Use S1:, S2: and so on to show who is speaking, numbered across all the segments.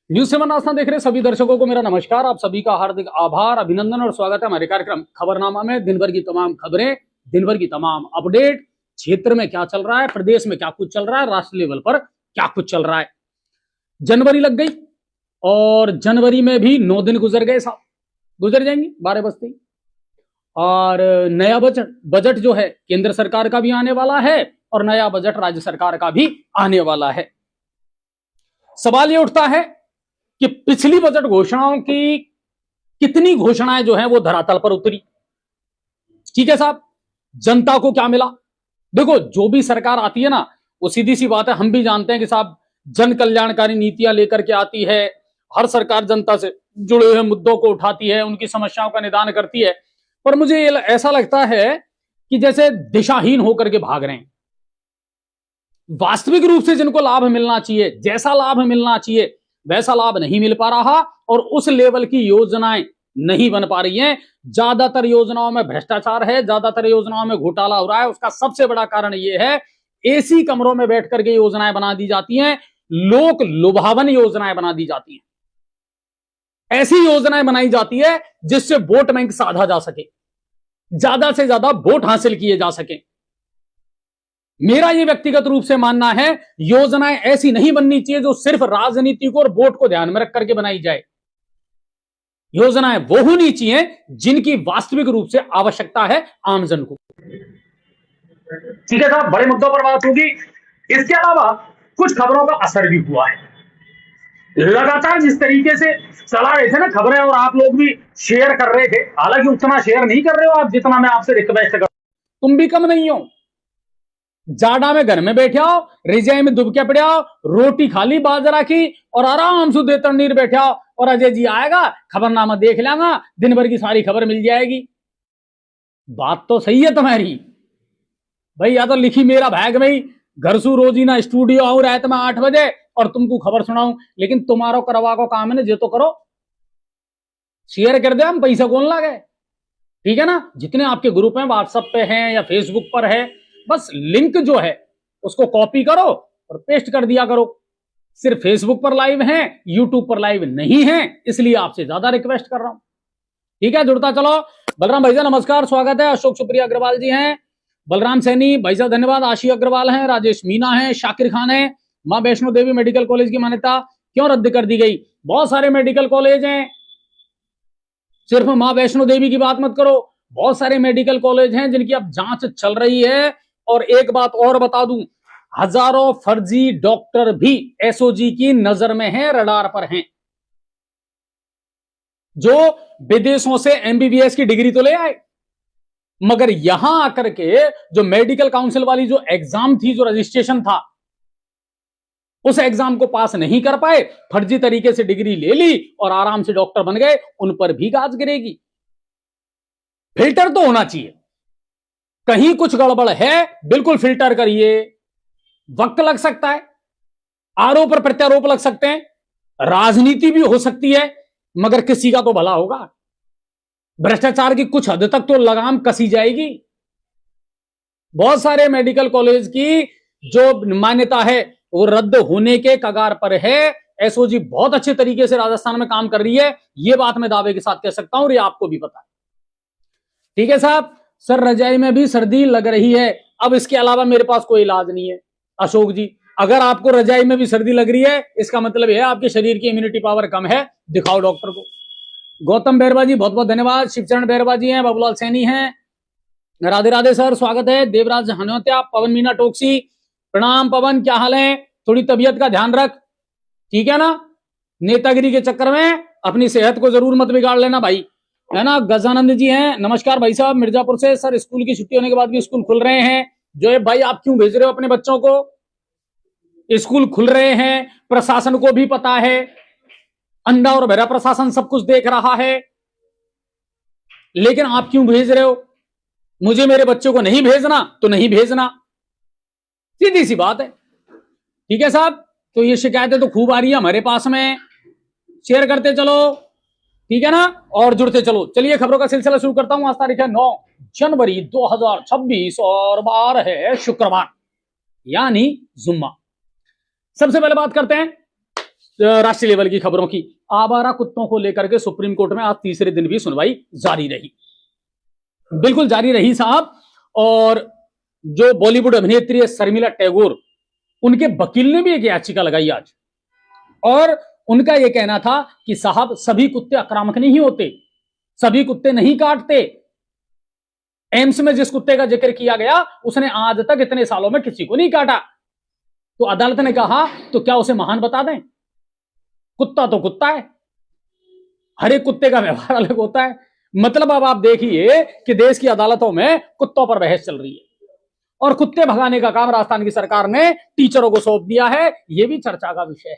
S1: News 7 आस्था देख रहे सभी दर्शकों को मेरा नमस्कार। आप सभी का हार्दिक आभार, अभिनंदन और स्वागत है हमारे कार्यक्रम खबरनामा में। दिन भर की तमाम खबरें, दिन भर की तमाम अपडेट, क्षेत्र में क्या चल रहा है, प्रदेश में क्या कुछ चल रहा है, राष्ट्र लेवल पर क्या कुछ चल रहा है। जनवरी लग गई और जनवरी में भी 9 दिन गुजर गए, साहब गुजर जाएंगे 12 बजते ही। और नया बजट जो है केंद्र सरकार का भी आने वाला है और नया बजट राज्य सरकार का भी आने वाला है। सवाल यह उठता है कि पिछली बजट घोषणाओं की कितनी घोषणाएं जो हैं वो धरातल पर उतरी। ठीक है साहब, जनता को क्या मिला? देखो, जो भी सरकार आती है ना, वो सीधी सी बात है, हम भी जानते हैं कि साहब जन कल्याणकारी नीतियां लेकर के आती है। हर सरकार जनता से जुड़े हुए मुद्दों को उठाती है, उनकी समस्याओं का निदान करती है। पर मुझे ऐसा लगता है कि जैसे दिशाहीन होकर के भाग रहे हैं। वास्तविक रूप से जिनको लाभ मिलना चाहिए, जैसा लाभ मिलना चाहिए वैसा लाभ नहीं मिल पा रहा और उस लेवल की योजनाएं नहीं बन पा रही हैं। ज्यादातर योजनाओं में भ्रष्टाचार है, ज्यादातर योजनाओं में घोटाला हो रहा है। उसका सबसे बड़ा कारण यह है, एसी कमरों में बैठ करके योजनाएं बना दी जाती हैं, लोक लुभावन योजनाएं बना दी जाती हैं। ऐसी योजनाएं बनाई जाती है जिससे वोट बैंक साधा जा सके, ज्यादा से ज्यादा वोट हासिल किए जा सके। मेरा यह व्यक्तिगत रूप से मानना है, योजनाएं ऐसी नहीं बननी चाहिए जो सिर्फ राजनीति को और वोट को ध्यान में रख करके बनाई जाए। योजनाएं वो होनी चाहिए जिनकी वास्तविक रूप से आवश्यकता है आमजन को। ठीक है साहब, बड़े मुद्दों पर बात होगी। इसके अलावा कुछ खबरों का असर भी हुआ है। लगातार जिस तरीके से चला रहे थे ना खबरें, और आप लोग भी शेयर कर रहे थे, हालांकि उतना शेयर नहीं कर रहे हो आप जितना मैं आपसे रिक्वेस्ट कर, तुम भी कम नहीं हो। जाड़ा में घर में बैठे आओ, रिजाई में दुबके पड़े आओ, रोटी खाली बाजरा की और आराम से देतर नीर बैठे आओ और अजय जी आएगा, खबरनामा देख लेगा, दिन भर की सारी खबर मिल जाएगी। बात तो सही है तुम्हारी भाई, या तो लिखी मेरा भाग में घर सु रोजी ना स्टूडियो आऊं रात में 8 बजे और तुमको खबर सुनाऊं, लेकिन तुम्हारा करवा को काम है ना, जे तो करो, शेयर कर दे, हम पैसा कौन लागे। ठीक है ना, जितने आपके ग्रुप हैं, व्हाट्सएप पे हैं या फेसबुक पर है, बस लिंक जो है उसको कॉपी करो और पेस्ट कर दिया करो। सिर्फ फेसबुक पर लाइव हैं, यूट्यूब पर लाइव नहीं है, इसलिए आपसे ज्यादा रिक्वेस्ट कर रहा हूं। ठीक है, जुड़ता चलो। बलराम भाईजा नमस्कार, स्वागत है। अशोक सुप्रिया अग्रवाल जी हैं, बलराम सैनी भाईजा धन्यवाद, आशी अग्रवाल हैं, राजेश मीना है, शाकिर खान है। मां वैष्णो देवी मेडिकल कॉलेज की मान्यता क्यों रद्द कर दी गई? बहुत सारे मेडिकल कॉलेज हैं, सिर्फ मां वैष्णो देवी की बात मत करो, बहुत सारे मेडिकल कॉलेज हैं जिनकी अब जांच चल रही है। और एक बात और बता दूं, हजारों फर्जी डॉक्टर भी एसओजी की नजर में हैं, रडार पर हैं, जो विदेशों से एमबीबीएस की डिग्री तो ले आए, मगर यहां आकर के जो मेडिकल काउंसिल वाली जो एग्जाम थी, जो रजिस्ट्रेशन था, उस एग्जाम को पास नहीं कर पाए, फर्जी तरीके से डिग्री ले ली और आराम से डॉक्टर बन गए, उन पर भी गाज गिरेगी। फिल्टर तो होना चाहिए, कहीं कुछ गड़बड़ है बिल्कुल फिल्टर करिए। वक्त लग सकता है, आरोप और प्रत्यारोप लग सकते हैं, राजनीति भी हो सकती है, मगर किसी का तो भला होगा। भ्रष्टाचार की कुछ हद तक तो लगाम कसी जाएगी। बहुत सारे मेडिकल कॉलेज की जो मान्यता है वो रद्द होने के कगार पर है। एसओजी बहुत अच्छे तरीके से राजस्थान में काम कर रही है, यह बात मैं दावे के साथ कह सकता हूं और ये आपको भी पता है। ठीक है साहब, सर रजाई में भी सर्दी लग रही है, अब इसके अलावा मेरे पास कोई इलाज नहीं है। अशोक जी, अगर आपको रजाई में भी सर्दी लग रही है, इसका मतलब है आपके शरीर की इम्यूनिटी पावर कम है, दिखाओ डॉक्टर को। गौतम बैरवा जी बहुत बहुत धन्यवाद, शिवचरण बैरवा जी हैं, बाबूलाल सैनी हैं, राधे राधे सर स्वागत है। देवराज हनोत्या, पवन मीना टोक्सी, प्रणाम पवन, क्या हाल है? थोड़ी तबीयत का ध्यान रख, ठीक है ना, नेतागिरी के चक्कर में अपनी सेहत को जरूर मत बिगाड़ लेना भाई, है ना। गजानंद जी हैं, नमस्कार भाई साहब, मिर्जापुर से। सर स्कूल की छुट्टी होने के बाद भी स्कूल खुल रहे हैं, जो है भाई आप क्यों भेज रहे हो अपने बच्चों को? स्कूल खुल रहे हैं, प्रशासन को भी पता है, अंधा और बहरा प्रशासन सब कुछ देख रहा है, लेकिन आप क्यों भेज रहे हो? मुझे मेरे बच्चों को नहीं भेजना तो नहीं भेजना, सीधी सी बात है। ठीक है साहब, तो ये शिकायतें तो खूब आ रही है हमारे पास में, शेयर करते चलो, ठीक है ना, और जुड़ते चलो। चलिए खबरों का सिलसिला शुरू करता हूं। आज तारीख है 9 जनवरी 2026 और बार है शुक्रवार, यानी जुम्मा। सबसे पहले बात करते हैं राष्ट्रीय लेवल की खबरों की। आवारा कुत्तों को लेकर के सुप्रीम कोर्ट में आज तीसरे दिन भी सुनवाई जारी रही, बिल्कुल जारी रही साहब। और जो बॉलीवुड अभिनेत्री है शर्मिला टैगोर, उनके वकील ने भी एक याचिका लगाई आज, और उनका यह कहना था कि साहब सभी कुत्ते आक्रामक नहीं होते, सभी कुत्ते नहीं काटते। एम्स में जिस कुत्ते का जिक्र किया गया उसने आज तक इतने सालों में किसी को नहीं काटा। तो अदालत ने कहा तो क्या उसे महान बता दें? कुत्ता तो कुत्ता है, हर एक कुत्ते का व्यवहार अलग होता है। मतलब अब आप देखिए कि देश की अदालतों में कुत्तों पर बहस चल रही है, और कुत्ते भगाने का काम राजस्थान की सरकार ने टीचरों को सौंप दिया है। यह भी चर्चा का विषय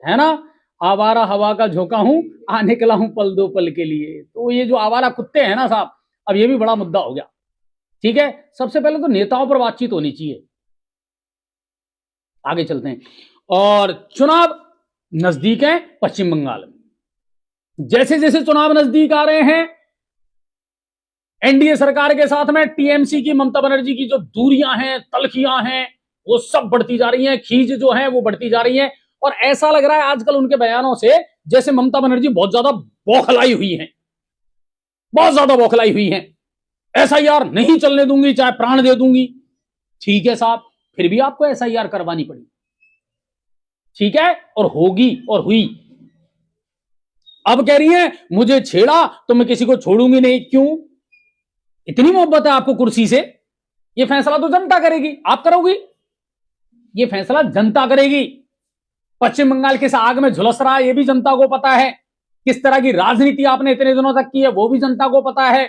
S1: है ना। आवारा हवा का झोंका हूं, आ निकला हूं पल दो पल के लिए। तो ये जो आवारा कुत्ते हैं ना साहब, अब ये भी बड़ा मुद्दा हो गया। ठीक है, सबसे पहले तो नेताओं पर बातचीत होनी चाहिए। आगे चलते हैं। और चुनाव नजदीक है पश्चिम बंगाल में, जैसे जैसे चुनाव नजदीक आ रहे हैं, एनडीए सरकार के साथ में टीएमसी की, ममता बनर्जी की जो दूरियां हैं, तलखियां हैं, वो सब बढ़ती जा रही हैं, खींच जो है वो बढ़ती जा रही है। और ऐसा लग रहा है आजकल उनके बयानों से जैसे ममता बनर्जी बहुत ज्यादा बौखलाई हुई हैं, बहुत ज्यादा बौखलाई हुई हैं। एसआईआर नहीं चलने दूंगी, चाहे प्राण दे दूंगी। ठीक है साहब, फिर भी आपको एसआईआर करवानी पड़ी, ठीक है, और होगी और हुई। अब कह रही है मुझे छेड़ा तो मैं किसी को छोड़ूंगी नहीं। क्यों? इतनी मोहब्बत है आपको कुर्सी से? यह फैसला तो जनता करेगी, आप करोगी? यह फैसला जनता करेगी। पश्चिम बंगाल किस आग में झुलस रहा है यह भी जनता को पता है। किस तरह की राजनीति आपने इतने दिनों तक की है वो भी जनता को पता है।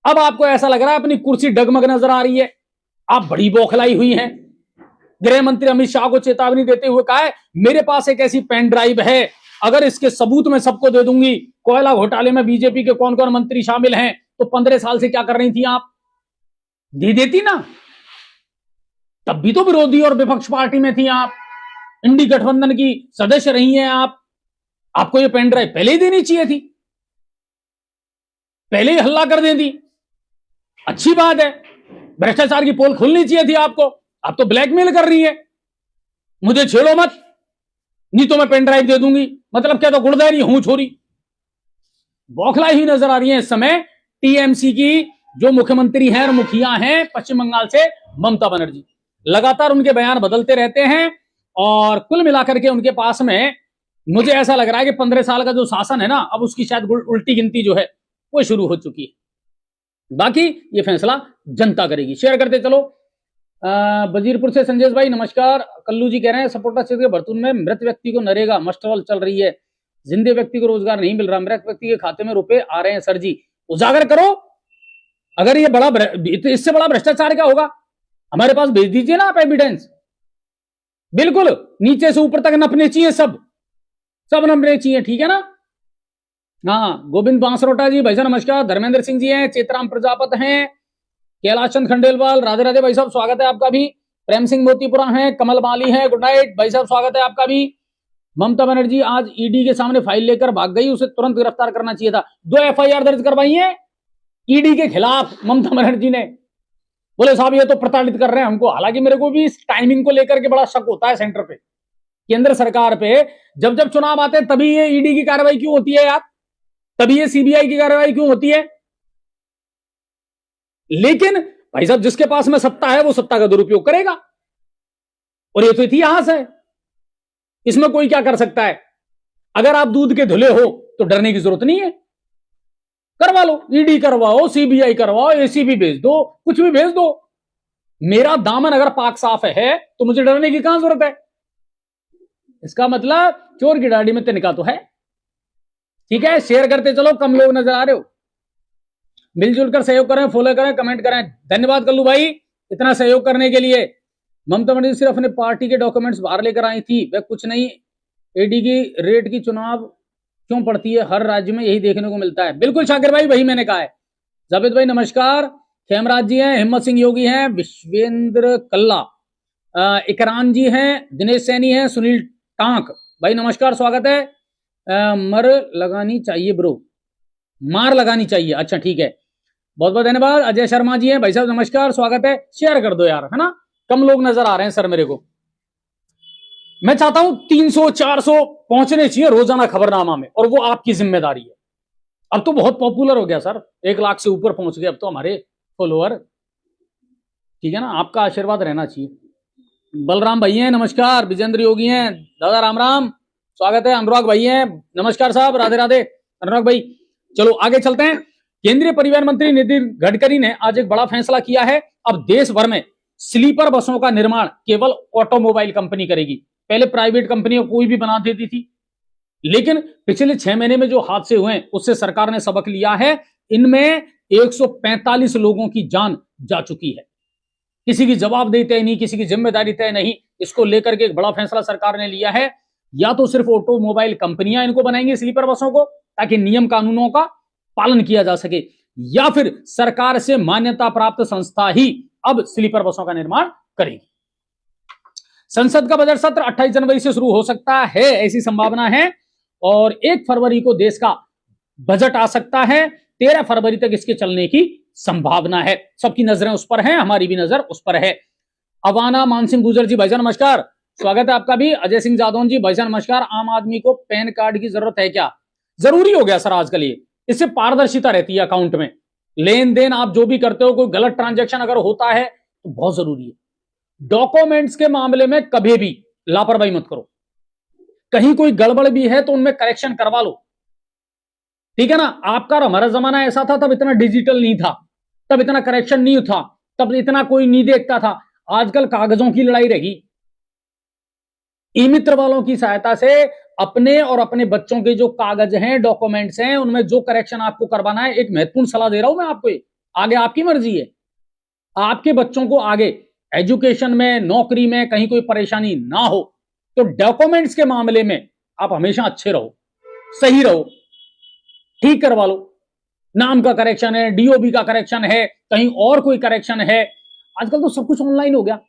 S1: अब आपको ऐसा लग रहा है अपनी कुर्सी डगमग नजर आ रही है, आप बड़ी बौखलाई हुई हैं। गृह मंत्री अमित शाह को चेतावनी देते हुए कहा है मेरे पास एक ऐसी पेन ड्राइव है, अगर इसके सबूत मैं सबको दे दूंगी। कोयला घोटाले में बीजेपी के कौन कौन मंत्री शामिल हैं, तो 15 साल से क्या कर रही थी आप? दे देती ना, तब भी तो विरोधी और विपक्ष पार्टी में थी आप, इंडी गठबंधन की सदस्य रही हैं आप। आपको ये पेन ड्राइव पहले ही देनी चाहिए थी, पहले ही हल्ला कर देती। अच्छी बात है, भ्रष्टाचार की पोल खुलनी चाहिए थी आपको। आप तो ब्लैकमेल कर रही है, मुझे छेड़ो मत, नहीं तो मैं पेन ड्राइव दे दूंगी। मतलब क्या, तो गुड़दैरी हूं छोरी। बौखलाई ही नजर आ रही है इस समय टीएमसी की जो मुख्यमंत्री हैं और मुखिया हैं पश्चिम बंगाल से, ममता बनर्जी। लगातार उनके बयान बदलते रहते हैं, और कुल मिलाकर के उनके पास में मुझे ऐसा लग रहा है कि 15 साल का जो शासन है ना, अब उसकी शायद उल्टी गिनती जो है वो शुरू हो चुकी है। बाकी ये फैसला जनता करेगी। शेयर करते चलो। वजीरपुर से संजय भाई नमस्कार। कल्लू जी कह रहे हैं सपोटा क्षेत्र के भरतून में मृत व्यक्ति को नरेगा मस्टरॉल चल रही है, जिंदे व्यक्ति को रोजगार नहीं मिल रहा, मृत व्यक्ति के खाते में रुपए आ रहे हैं। सर जी उजागर करो, अगर ये बड़ा इससे बड़ा भ्रष्टाचार क्या होगा? हमारे पास भेज दीजिए ना आप एविडेंस। बिल्कुल नीचे से ऊपर तक नपने चाहिए, सब नपने चाहिए, ठीक है ना। हाँ, गोविंद बांसरोटा जी भाई साहब नमस्कार। धर्मेंद्र सिंह जी हैं, चेतराम प्रजापत हैं, कैलाश चंद खंडेलवाल, राधे राधे भाई साहब स्वागत है आपका भी। प्रेम सिंह मोतीपुरा हैं, कमल माली हैं, गुड नाइट भाई साहब स्वागत है आपका भी। ममता बनर्जी आज ईडी के सामने फाइल लेकर भाग गई, उसे तुरंत गिरफ्तार करना चाहिए था। 2 एफआईआर दर्ज करवाई है ईडी के खिलाफ ममता बनर्जी ने। बोले साहब ये तो प्रताड़ित कर रहे हैं हमको। हालांकि मेरे को भी इस टाइमिंग को लेकर के बड़ा शक होता है सेंटर पे, केंद्र सरकार पे। जब जब चुनाव आते हैं तभी ये ईडी की कार्रवाई क्यों होती है यार, तभी ये सीबीआई की कार्रवाई क्यों होती है? लेकिन भाई साहब जिसके पास में सत्ता है वो सत्ता का दुरुपयोग करेगा, और ये तो इतिहास है, इसमें कोई क्या कर सकता है। अगर आप दूध के धुले हो तो डरने की जरूरत नहीं है, करवा लो, ईडी करवाओ, सीबीआई करवाओ, एसीबी भेज दो, कुछ भी भेज दो। मेरा दामन अगर पाक साफ है तो मुझे डरने की कहां जरूरत है। इसका मतलब चोर की डाड़ी में तिनका तो है। ठीक है, शेयर करते चलो, कम लोग नजर आ रहे हो, मिलजुल कर सहयोग करें, फॉलो करें, कमेंट करें। धन्यवाद कल्लू भाई इतना सहयोग करने के लिए। ममता बनर्जी सिर्फ अपने पार्टी के डॉक्यूमेंट्स बाहर लेकर आई थी, वह कुछ नहीं। एडी की रेट की चुनाव क्यों पड़ती है, हर राज्य में यही देखने को मिलता है। बिल्कुल शाकिर भाई, वही मैंने कहा है। जावेद भाई नमस्कार। खेमराज जी हैं, हिम्मत सिंह योगी हैं, विश्वेंद्र कल्ला, इकरान जी हैं, दिनेश सैनी हैं, सुनील टांक भाई नमस्कार स्वागत है। मर लगानी चाहिए ब्रो, मार लगानी चाहिए, अच्छा ठीक है, बहुत बहुत धन्यवाद। अजय शर्मा जी हैं भाई साहब नमस्कार स्वागत है। शेयर कर दो यार, है ना, कम लोग नजर आ रहे हैं सर मेरे को। मैं चाहता हूं 300-400 पहुंचने चाहिए रोजाना खबरनामा में, और वो आपकी जिम्मेदारी है। अब तो बहुत पॉपुलर हो गया सर, 1 लाख से ऊपर पहुंच गए अब तो हमारे फॉलोअर। ठीक है ना, आपका आशीर्वाद रहना चाहिए। बलराम भाई हैं, नमस्कार। विजेंद्र योगी हैं, दादा राम राम, स्वागत है। अनुराग भाई हैं, नमस्कार साहब, राधे राधे अनुराग भाई। चलो आगे चलते हैं। केंद्रीय परिवहन मंत्री नितिन गडकरी ने आज एक बड़ा फैसला किया है। अब देश भर में स्लीपर बसों का निर्माण केवल ऑटोमोबाइल कंपनी करेगी। पहले प्राइवेट कंपनियां कोई भी बना देती थी, लेकिन पिछले 6 महीने में जो हादसे हुए उससे सरकार ने सबक लिया है। इनमें 145 लोगों की जान जा चुकी है। किसी की जवाबदेही तय नहीं, किसी की जिम्मेदारी तय नहीं। इसको लेकर के एक बड़ा फैसला सरकार ने लिया है। या तो सिर्फ ऑटोमोबाइल कंपनियां इनको बनाएंगी स्लीपर बसों को, ताकि नियम कानूनों का पालन किया जा सके, या फिर सरकार से मान्यता प्राप्त संस्था ही अब स्लीपर बसों का निर्माण करेगी। संसद का बजट सत्र 28 जनवरी से शुरू हो सकता है, ऐसी संभावना है। और 1 फरवरी को देश का बजट आ सकता है। 13 फरवरी तक इसके चलने की संभावना है। सबकी नजरें उस पर हैं, हमारी भी नजर उस पर है। अवाना मानसिंह गुजर जी, भाईजान नमस्कार, स्वागत है आपका भी। अजय सिंह जादौन जी, भाईजान नमस्कार। आम आदमी को पैन कार्ड की जरूरत है क्या? जरूरी हो गया सर आजकल ये। इससे पारदर्शिता रहती है अकाउंट में, लेन देन आप जो भी करते हो, कोई गलत ट्रांजैक्शन अगर होता है तो बहुत जरूरी है। डॉक्यूमेंट्स के मामले में कभी भी लापरवाही मत करो। कहीं कोई गड़बड़ भी है तो उनमें करेक्शन करवा लो। ठीक है ना, आपका और हमारा जमाना ऐसा था, तब इतना डिजिटल नहीं था, तब इतना करेक्शन नहीं था, तब इतना कोई नहीं देखता था। आजकल कागजों की लड़ाई रहेगी। ई मित्र वालों की सहायता से अपने और अपने बच्चों के जो कागज हैं, डॉक्यूमेंट्स हैं, उनमें जो करेक्शन आपको करवाना है, एक महत्वपूर्ण सलाह दे रहा हूं मैं आपको। आगे आपकी मर्जी है। आपके बच्चों को आगे एजुकेशन में, नौकरी में कहीं कोई परेशानी ना हो, तो डॉक्यूमेंट्स के मामले में आप हमेशा अच्छे रहो, सही रहो, ठीक करवा लो। नाम का करेक्शन है, डीओबी का करेक्शन है, कहीं और कोई करेक्शन है, आजकल तो सब कुछ ऑनलाइन हो गया,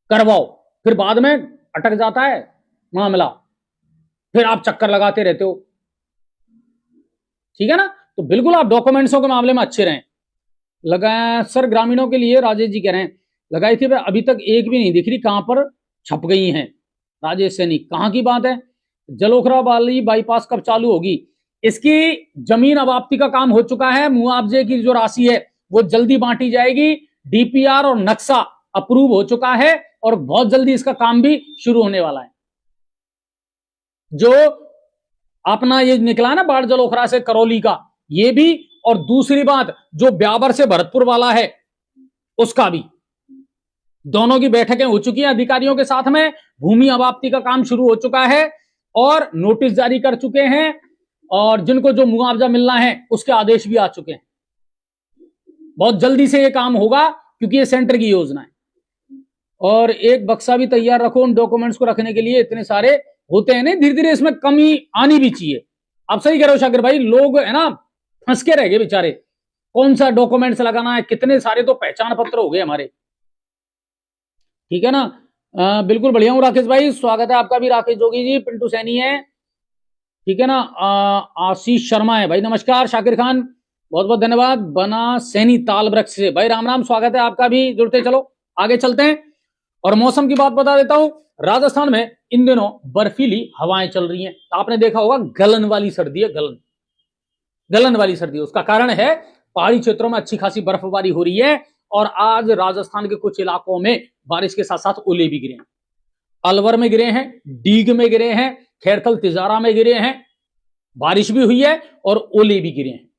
S1: करवाओ। फिर बाद में अटक जाता है मामला, फिर आप चक्कर लगाते रहते हो। ठीक है ना, तो बिल्कुल आप डॉक्यूमेंट्सों के मामले में अच्छे रहें। लगाया सर, ग्रामीणों के लिए राजेश जी कह रहे हैं, लगाई थी, अभी तक एक भी नहीं दिख रही, कहां पर छप गई हैं? राजेश सैनी, कहां की बात है? जलोखरा वाली बाईपास कब चालू होगी? इसकी जमीन अबाप्ती का काम हो चुका है। मुआवजे की जो राशि है वो जल्दी बांटी जाएगी। डीपीआर और नक्शा अप्रूव हो चुका है और बहुत जल्दी इसका काम भी शुरू होने वाला है। जो अपना ये निकला ना बाढ़ जलोखरा से करौली का, ये भी, और दूसरी बात जो ब्यावर से भरतपुर वाला है उसका भी, दोनों की बैठकें हो चुकी हैं अधिकारियों के साथ में। भूमि अबाप्ती का काम शुरू हो चुका है और नोटिस जारी कर चुके हैं, और जिनको जो मुआवजा मिलना है उसके आदेश भी आ चुके हैं। बहुत जल्दी से ये काम होगा क्योंकि ये सेंटर की योजना है। और एक बक्सा भी तैयार रखो उन डॉक्यूमेंट्स को रखने के लिए, इतने सारे होते हैं। नहीं, धीरे धीरे इसमें कमी आनी भी चाहिए। आप सही कह रहे हो शाकिर भाई, लोग है ना फंस के रह गए बेचारे, कौन सा डॉक्यूमेंट्स लगाना है, कितने सारे तो पहचान पत्र हो गए हमारे। ठीक है ना, बिल्कुल बढ़िया हूं राकेश भाई, स्वागत है आपका भी। राकेश जोगी जी, पिंटू सैनी है, ठीक है ना, आशीष शर्मा है भाई, नमस्कार। शाकिर खान, बहुत बहुत धन्यवाद। बना सैनी ताल वृक्ष से भाई, राम राम, स्वागत है आपका भी, जुड़ते चलो, आगे चलते हैं। और मौसम की बात बता देता हूं, राजस्थान में इन दिनों बर्फीली हवाएं चल रही हैं। आपने देखा होगा, गलन वाली सर्दी है, गलन वाली सर्दी। उसका कारण है पहाड़ी क्षेत्रों में अच्छी खासी बर्फबारी हो रही है, और आज राजस्थान के कुछ इलाकों में बारिश के साथ साथ ओले भी गिरे हैं। अलवर में गिरे हैं, डीग में गिरे हैं, खैरथल तिजारा में गिरे हैं, बारिश भी हुई है और ओले भी गिरे हैं।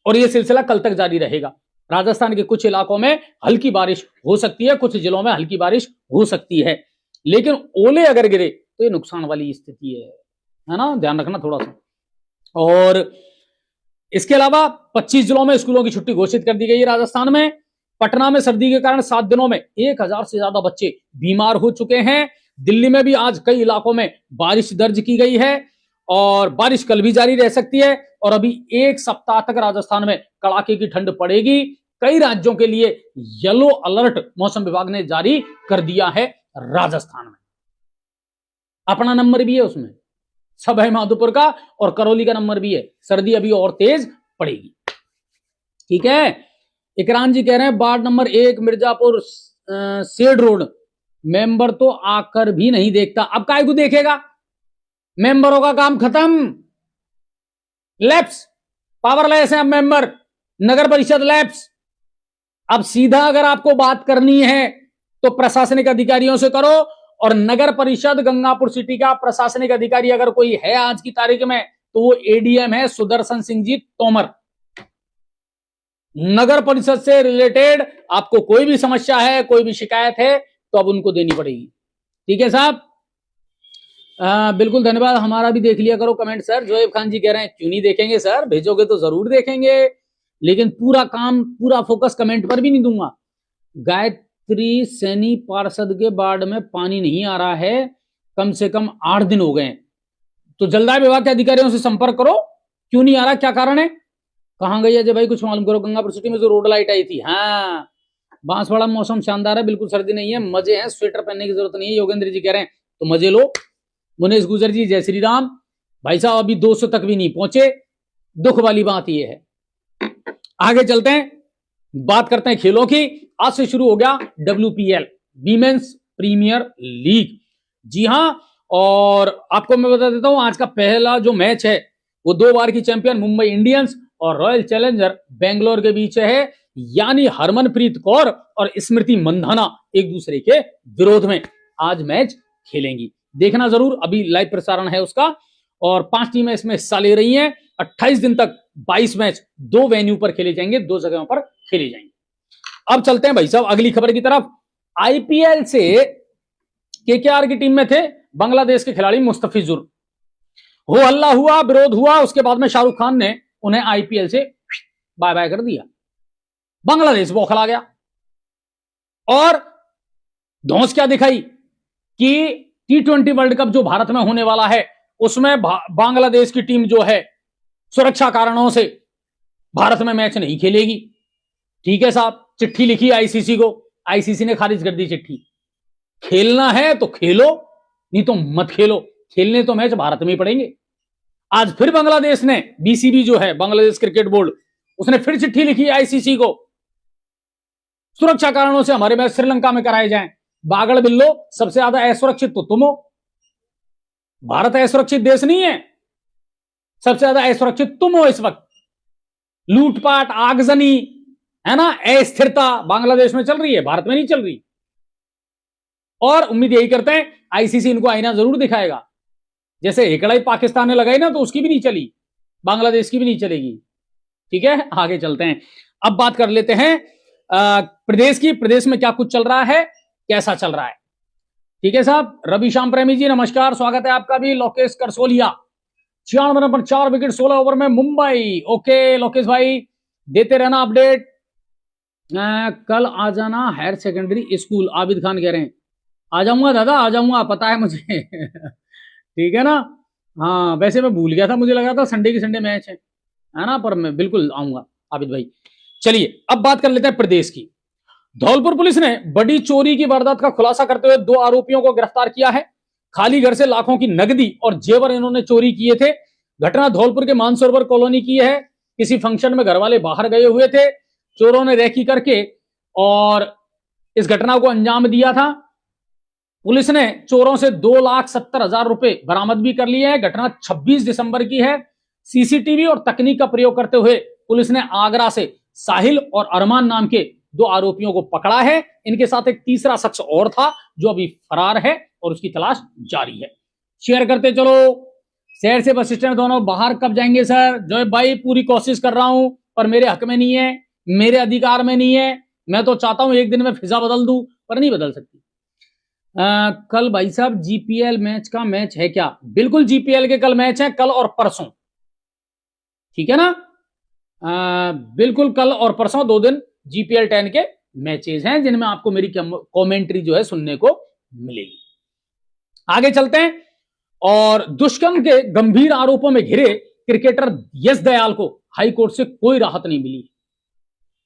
S1: और यह सिलसिला कल तक जारी रहेगा। राजस्थान के कुछ इलाकों में हल्की बारिश हो सकती है, कुछ जिलों में हल्की बारिश हो सकती है, लेकिन ओले अगर गिरे तो ये नुकसान वाली स्थिति है ना, ध्यान रखना थोड़ा सा। और इसके अलावा 25 जिलों में स्कूलों की छुट्टी घोषित कर दी गई है राजस्थान में। पटना में सर्दी के कारण 7 दिनों में 1000 से ज्यादा बच्चे बीमार हो चुके हैं। दिल्ली में भी आज कई इलाकों में बारिश दर्ज की गई है, और बारिश कल भी जारी रह सकती है। और अभी 1 सप्ताह तक राजस्थान में कड़ाके की ठंड पड़ेगी। कई राज्यों के लिए येलो अलर्ट मौसम विभाग ने जारी कर दिया है। राजस्थान में अपना नंबर भी है, उसमें सवाई माधोपुर का और करौली का नंबर भी है। सर्दी अभी और तेज पड़ेगी। ठीक है, इकराम जी कह रहे हैं ward number 1 Mirzapur said road member तो आकर भी नहीं देखता। अब काय को देखेगा? मेंबरों का काम खत्म, लैप्स, पावरलेस है अब मेंबर, नगर परिषद लैप्स। अब सीधा अगर आपको बात करनी है तो प्रशासनिक अधिकारियों से करो, और नगर परिषद गंगापुर सिटी का प्रशासनिक अधिकारी अगर कोई है आज की तारीख में तो वो एडीएम है सुदर्शन सिंह जी तोमर। नगर परिषद से रिलेटेड आपको कोई भी समस्या है, कोई भी शिकायत है तो अब उनको देनी पड़ेगी। ठीक है साहब, बिल्कुल धन्यवाद। हमारा भी देख लिया करो कमेंट सर। जोएब खान जी कह रहे हैं क्यों नहीं देखेंगे सर, भेजोगे तो जरूर देखेंगे, लेकिन पूरा काम पूरा फोकस कमेंट पर भी नहीं दूंगा। गायत्री सैनी पार्षद के वार्ड में पानी नहीं आ रहा है, कम से कम 8 दिन हो गए, तो जलदाय विभाग के अधिकारियों से संपर्क करो। क्यों नहीं आ रहा, क्या कारण है? कहां गई अजय भाई, कुछ मालूम करो। गंगापुर सिटी में जो रोड लाइट आई थी, हाँ बांसवाड़ा मौसम शानदार है, बिल्कुल सर्दी नहीं है, मजे हैं, स्वेटर पहनने की जरूरत नहीं है। योगेंद्र जी कह रहे हैं तो मजे लो। मुनेश गुजर जी जय श्री राम। भाई साहब अभी 200 तक भी नहीं पहुंचे, दुख वाली बात यह है। आगे चलते हैं, बात करते हैं खेलों की। आज से शुरू हो गया WPL, वीमेंस प्रीमियर लीग। जी हां, और आपको मैं बता देता हूं आज का पहला जो मैच है वो 2 बार की चैंपियन मुंबई इंडियंस और रॉयल चैलेंजर बेंगलोर के बीच है, यानी हरमनप्रीत कौर और स्मृति मंधाना एक दूसरे के विरोध में आज मैच खेलेंगी। देखना जरूर, अभी लाइव प्रसारण है उसका, और 5 टीमें इसमें हिस्सा ले रही हैं। 28 दिन तक 22 मैच 2 वेन्यू पर खेले जाएंगे, 2 जगहों पर खेले जाएंगे। अब चलते हैं भाई साहब अगली खबर की तरफ। आईपीएल से केकेआर की टीम में थे बांग्लादेश के खिलाड़ी मुस्तफिजुर। हो हल्ला हुआ, विरोध हुआ, उसके बाद में शाहरुख खान ने उन्हें आईपीएल से बाय बाय कर दिया। बांग्लादेश बौखला गया और धौंस क्या दिखाई कि T20 वर्ल्ड कप जो भारत में होने वाला है उसमें बांग्लादेश की टीम जो है सुरक्षा कारणों से भारत में मैच नहीं खेलेगी। ठीक है साहब, चिट्ठी लिखी आईसीसी को, आईसीसी ने खारिज कर दी चिट्ठी। खेलना है तो खेलो, नहीं तो मत खेलो, खेलने तो मैच भारत में ही पड़ेंगे। आज फिर बांग्लादेश ने, बीसीबी जो है बांग्लादेश क्रिकेट बोर्ड, उसने फिर चिट्ठी लिखी आईसीसी को, सुरक्षा कारणों से हमारे मैच श्रीलंका में कराए जाएं। बागड़ बिल्लो, सबसे ज्यादा असुरक्षित तो तुम हो। भारत असुरक्षित देश नहीं है, सबसे ज्यादा असुरक्षित तुम हो इस वक्त। लूटपाट, आगजनी, है ना, अस्थिरता बांग्लादेश में चल रही है, भारत में नहीं चल रही। और उम्मीद यही करते हैं आईसीसी इनको आईना जरूर दिखाएगा। जैसे हिकड़ाई पाकिस्तान ने लगाई ना, तो उसकी भी नहीं चली, बांग्लादेश की भी नहीं चलेगी। ठीक है, आगे चलते हैं। अब बात कर लेते हैं प्रदेश की। प्रदेश में क्या कुछ चल रहा है, कैसा चल रहा है। ठीक है साहब, रवि श्याम प्रेमी जी नमस्कार, स्वागत है आपका भी। लोकेश करसोलिया 96 रन पर 4 विकेट 16 ओवर में मुंबई। ओके लोकेश भाई, देते रहना अपडेट। कल आ जाना higher secondary school, Abid Khan कह रहे हैं। आ जाऊंगा दादा, आ जाऊंगा, पता है मुझे। ठीक है ना, हाँ वैसे मैं भूल गया था, मुझे लगा था संडे की संडे मैच है ना, पर मैं बिल्कुल आऊंगा आबिद भाई। चलिए अब बात कर लेते हैं प्रदेश की। धौलपुर पुलिस ने बड़ी चोरी की वारदात का खुलासा करते हुए 2 आरोपियों को गिरफ्तार किया है। खाली घर से लाखों की नकदी और जेवर इन्होंने चोरी किए थे। घटना धौलपुर के मानसरोवर कॉलोनी की है। किसी फंक्शन में घर वाले बाहर गए हुए थे, चोरों ने रेकी करके और इस घटना को अंजाम दिया था। पुलिस ने चोरों से 2,70,000 रुपए बरामद भी कर लिए हैं। घटना 26 दिसंबर की है। सीसीटीवी और तकनीक का प्रयोग करते हुए पुलिस ने आगरा से साहिल और अरमान नाम के 2 आरोपियों को पकड़ा है। इनके साथ एक तीसरा शख्स और था जो अभी फरार है और उसकी तलाश जारी है। शेयर करते चलो। शहर से बस स्टैंड दोनों बाहर कब जाएंगे सर? जो भाई पूरी कोशिश कर रहा हूं, पर मेरे हक में नहीं है, मेरे अधिकार में नहीं है। मैं तो चाहता हूं एक दिन में फिजा बदल दूं, पर नहीं बदल सकती। कल भाई साहब जीपीएल मैच का मैच है क्या? बिल्कुल जीपीएल के कल मैच है, कल और परसों। ठीक है ना, बिल्कुल कल और परसों 2 दिन जीपीएल 10 के मैचेस हैं जिनमें आपको मेरी कमेंट्री जो है सुनने को मिलेगी। आगे चलते हैं। और दुष्कर्म के गंभीर आरोपों में घिरे क्रिकेटर यश दयाल को हाईकोर्ट से कोई राहत नहीं मिली।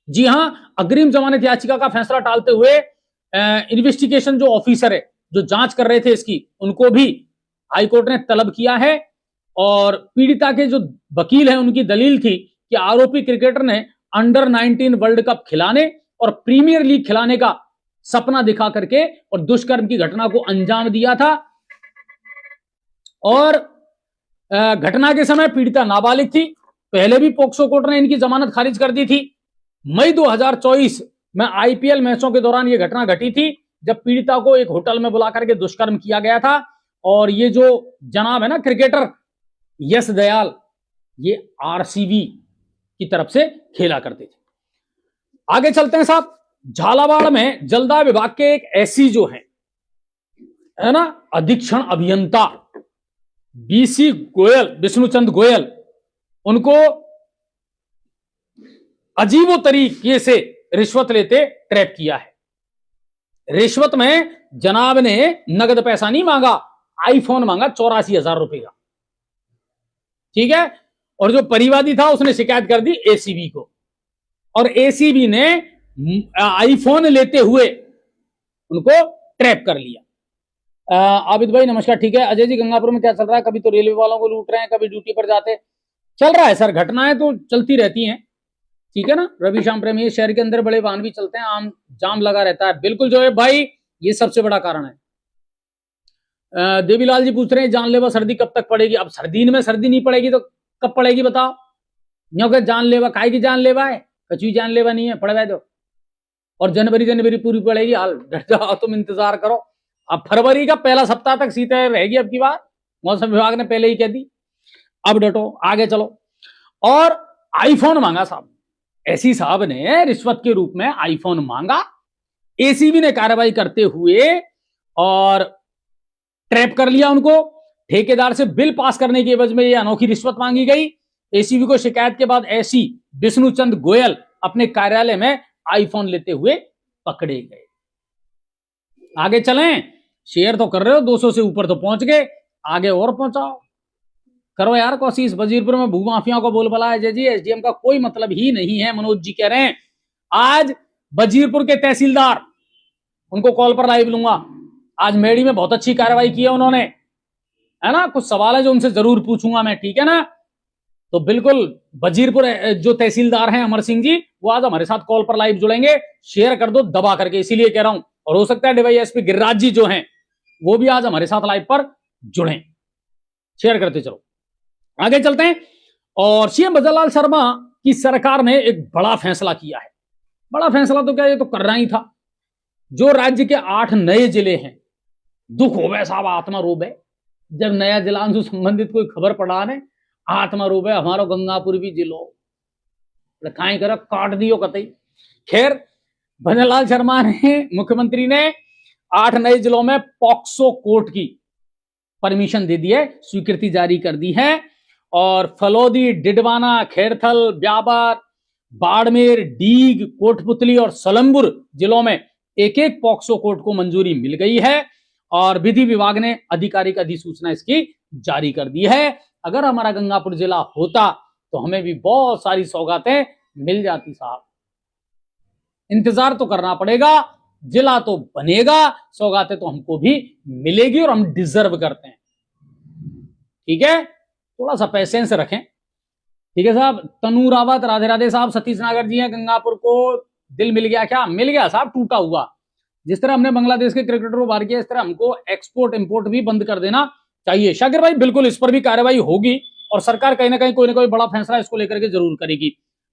S1: जी हां, अग्रिम जमानत याचिका का फैसला टालते हुए इन्वेस्टिगेशन जो ऑफिसर है, जो जांच कर रहे थे इसकी, उनको भी हाईकोर्ट ने तलब किया है। और पीड़िता के जो वकील हैं उनकी दलील थी कि आरोपी क्रिकेटर ने अंडर 19 वर्ल्ड कप खिलाने और प्रीमियर लीग खिलाने का सपना दिखा करके और दुष्कर्म की घटना को अंजाम दिया था। और घटना के समय पीड़िता नाबालिग थी। पहले भी पोक्सो कोर्ट ने इनकी जमानत खारिज कर दी थी। मई 2024 में आईपीएल मैचों के दौरान यह घटना घटी थी, जब पीड़िता को एक होटल में बुला करके दुष्कर्म किया गया था। और ये जो जनाब है ना क्रिकेटर यश दयाल, ये आरसीबी की तरफ से खेला करते थे। आगे चलते हैं साहब। झालावाड़ में जलदाय विभाग के एक एससी जो है ना, अधीक्षण अभियंता बीसी गोयल, विष्णुचंद गोयल, उनको अजीबो तरीके से रिश्वत लेते ट्रैप किया है। रिश्वत में जनाब ने नगद पैसा नहीं मांगा, आईफोन मांगा 84,000 रुपए का। ठीक है। और जो परिवादी था उसने शिकायत कर दी एसीबी को, और एसीबी ने आईफोन लेते हुए उनको ट्रैप कर लिया। आबिद भाई नमस्कार। ठीक है। अजय जी, गंगापुर में क्या चल रहा है? कभी तो रेलवे वालों को लूट रहे हैं, कभी ड्यूटी पर जाते। चल रहा है सर, घटनाएं तो चलती रहती हैं। ठीक है ना। रवि श्याम प्रेमी, शहर के अंदर बड़े वाहन भी चलते हैं, आम जाम लगा रहता है। बिल्कुल जो है भाई, ये सबसे बड़ा कारण है। देवीलाल जी पूछ रहे हैं जानलेवा सर्दी कब तक पड़ेगी? अब सर्दी में सर्दी नहीं पड़ेगी तो कब पड़ेगी बताओ? क्योंकि जानलेवा काय की जानलेवा है, कचुई जानलेवा नहीं है, पड़ दो। और जनवरी पूरी पड़ेगी। हाल डर जाओ, तुम इंतजार करो। अब फरवरी का पहला सप्ताह तक शीतलहर रहेगी अब की बार, मौसम विभाग ने पहले ही कह दी। अब डटो, आगे चलो। और आईफोन मांगा साहब, एसी साहब ने रिश्वत के रूप में आईफोन मांगा। एसीबी ने कार्रवाई करते हुए और ट्रैप कर लिया उनको। ठेकेदार से बिल पास करने के एवज में यह अनोखी रिश्वत मांगी गई। एसीबी को शिकायत के बाद एसी विष्णुचंद गोयल अपने कार्यालय में आईफोन लेते हुए पकड़े गए। आगे चलें। शेयर तो कर रहे हो, 200 से ऊपर तो पहुंच गए, आगे और पहुंचाओ, करो यार कोशिश। वजीरपुर में भूमाफियाओं को बोलबाला है जय जी, एसडीएम का कोई मतलब ही नहीं है, मनोज जी कह रहे हैं। आज वजीरपुर के तहसीलदार, उनको कॉल पर लाइव लूंगा। आज मेडी में बहुत अच्छी कार्रवाई की है उन्होंने, है ना। कुछ सवाल है जो उनसे जरूर पूछूंगा मैं, ठीक है ना। तो बिल्कुल वजीरपुर जो तहसीलदार हैं अमर सिंह जी, वो आज हमारे साथ कॉल पर लाइव जुड़ेंगे। शेयर कर दो दबा करके, इसीलिए कह रहा हूं। और हो सकता है डीवाईएसपी गिरिराज जी जो हैं वो भी आज हमारे साथ लाइव पर जुड़े। शेयर करते चलो, आगे चलते हैं। और सीएम भजनलाल शर्मा की सरकार ने एक बड़ा फैसला किया है। बड़ा फैसला तो क्या, ये तो करना ही था। जो राज्य के 8 नए जिले हैं, दुख हो गए साहब, आत्मा रोबे जब नया जिला से संबंधित कोई खबर पड़ा ने, आत्मा रोबे हमारो गंगापुर भी जिलो खाई कर काट दियो कतई। खैर, भजनलाल शर्मा ने, मुख्यमंत्री ने 8 नए जिलों में पॉक्सो कोर्ट की परमिशन दे दी है, स्वीकृति जारी कर दी है। और फलोदी, डिडवाना, खैरथल, ब्यावर, बाड़मेर, डीग, कोटपुतली और सलमपुर जिलों में एक एक पॉक्सो कोर्ट को मंजूरी मिल गई है। और विधि विभाग ने आधिकारिक अधिसूचना इसकी जारी कर दी है। अगर हमारा गंगापुर जिला होता तो हमें भी बहुत सारी सौगातें मिल जाती साहब। इंतजार तो करना पड़ेगा, जिला तो बनेगा, सौगातें तो हमको भी मिलेगी और हम डिजर्व करते हैं। ठीक है, थोड़ा सा पेशेंस रखें। ठीक है साहब। तनु रावत, राधे राधे साहब। सतीश नागर जी हैं, गंगापुर को दिल मिल गया क्या? मिल गया साहब, टूटा हुआ। जिस तरह हमने बांग्लादेश के क्रिकेटर को बाहर किया, इस तरह हमको एक्सपोर्ट इंपोर्ट भी बंद कर देना चाहिए। शाकिर भाई बिल्कुल इस पर भी कार्रवाई होगी और सरकार कहीं ना कहीं कोई ना कोई बड़ा फैसला इसको लेकर के जरूर करेगी।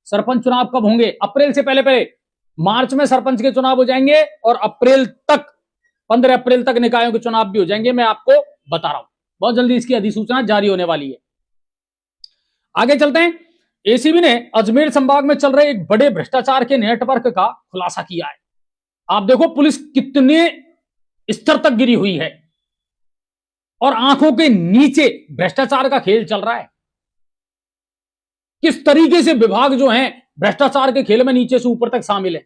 S1: सरपंच चुनाव कब होंगे? अप्रैल से पहले मार्च में सरपंच के चुनाव हो जाएंगे और अप्रैल तक, 15 अप्रैल तक निकायों के चुनाव भी हो जाएंगे। मैं आपको बता रहा हूं, बहुत जल्दी इसकी अधिसूचना जारी होने वाली है। आगे चलते हैं। एसीबी ने अजमेर संभाग में चल रहे एक बड़े भ्रष्टाचार के नेटवर्क का खुलासा किया है। आप देखो पुलिस कितने स्तर तक गिरी हुई है और आंखों के नीचे भ्रष्टाचार का खेल चल रहा है। किस तरीके से विभाग जो हैं भ्रष्टाचार के खेल में नीचे से ऊपर तक शामिल है।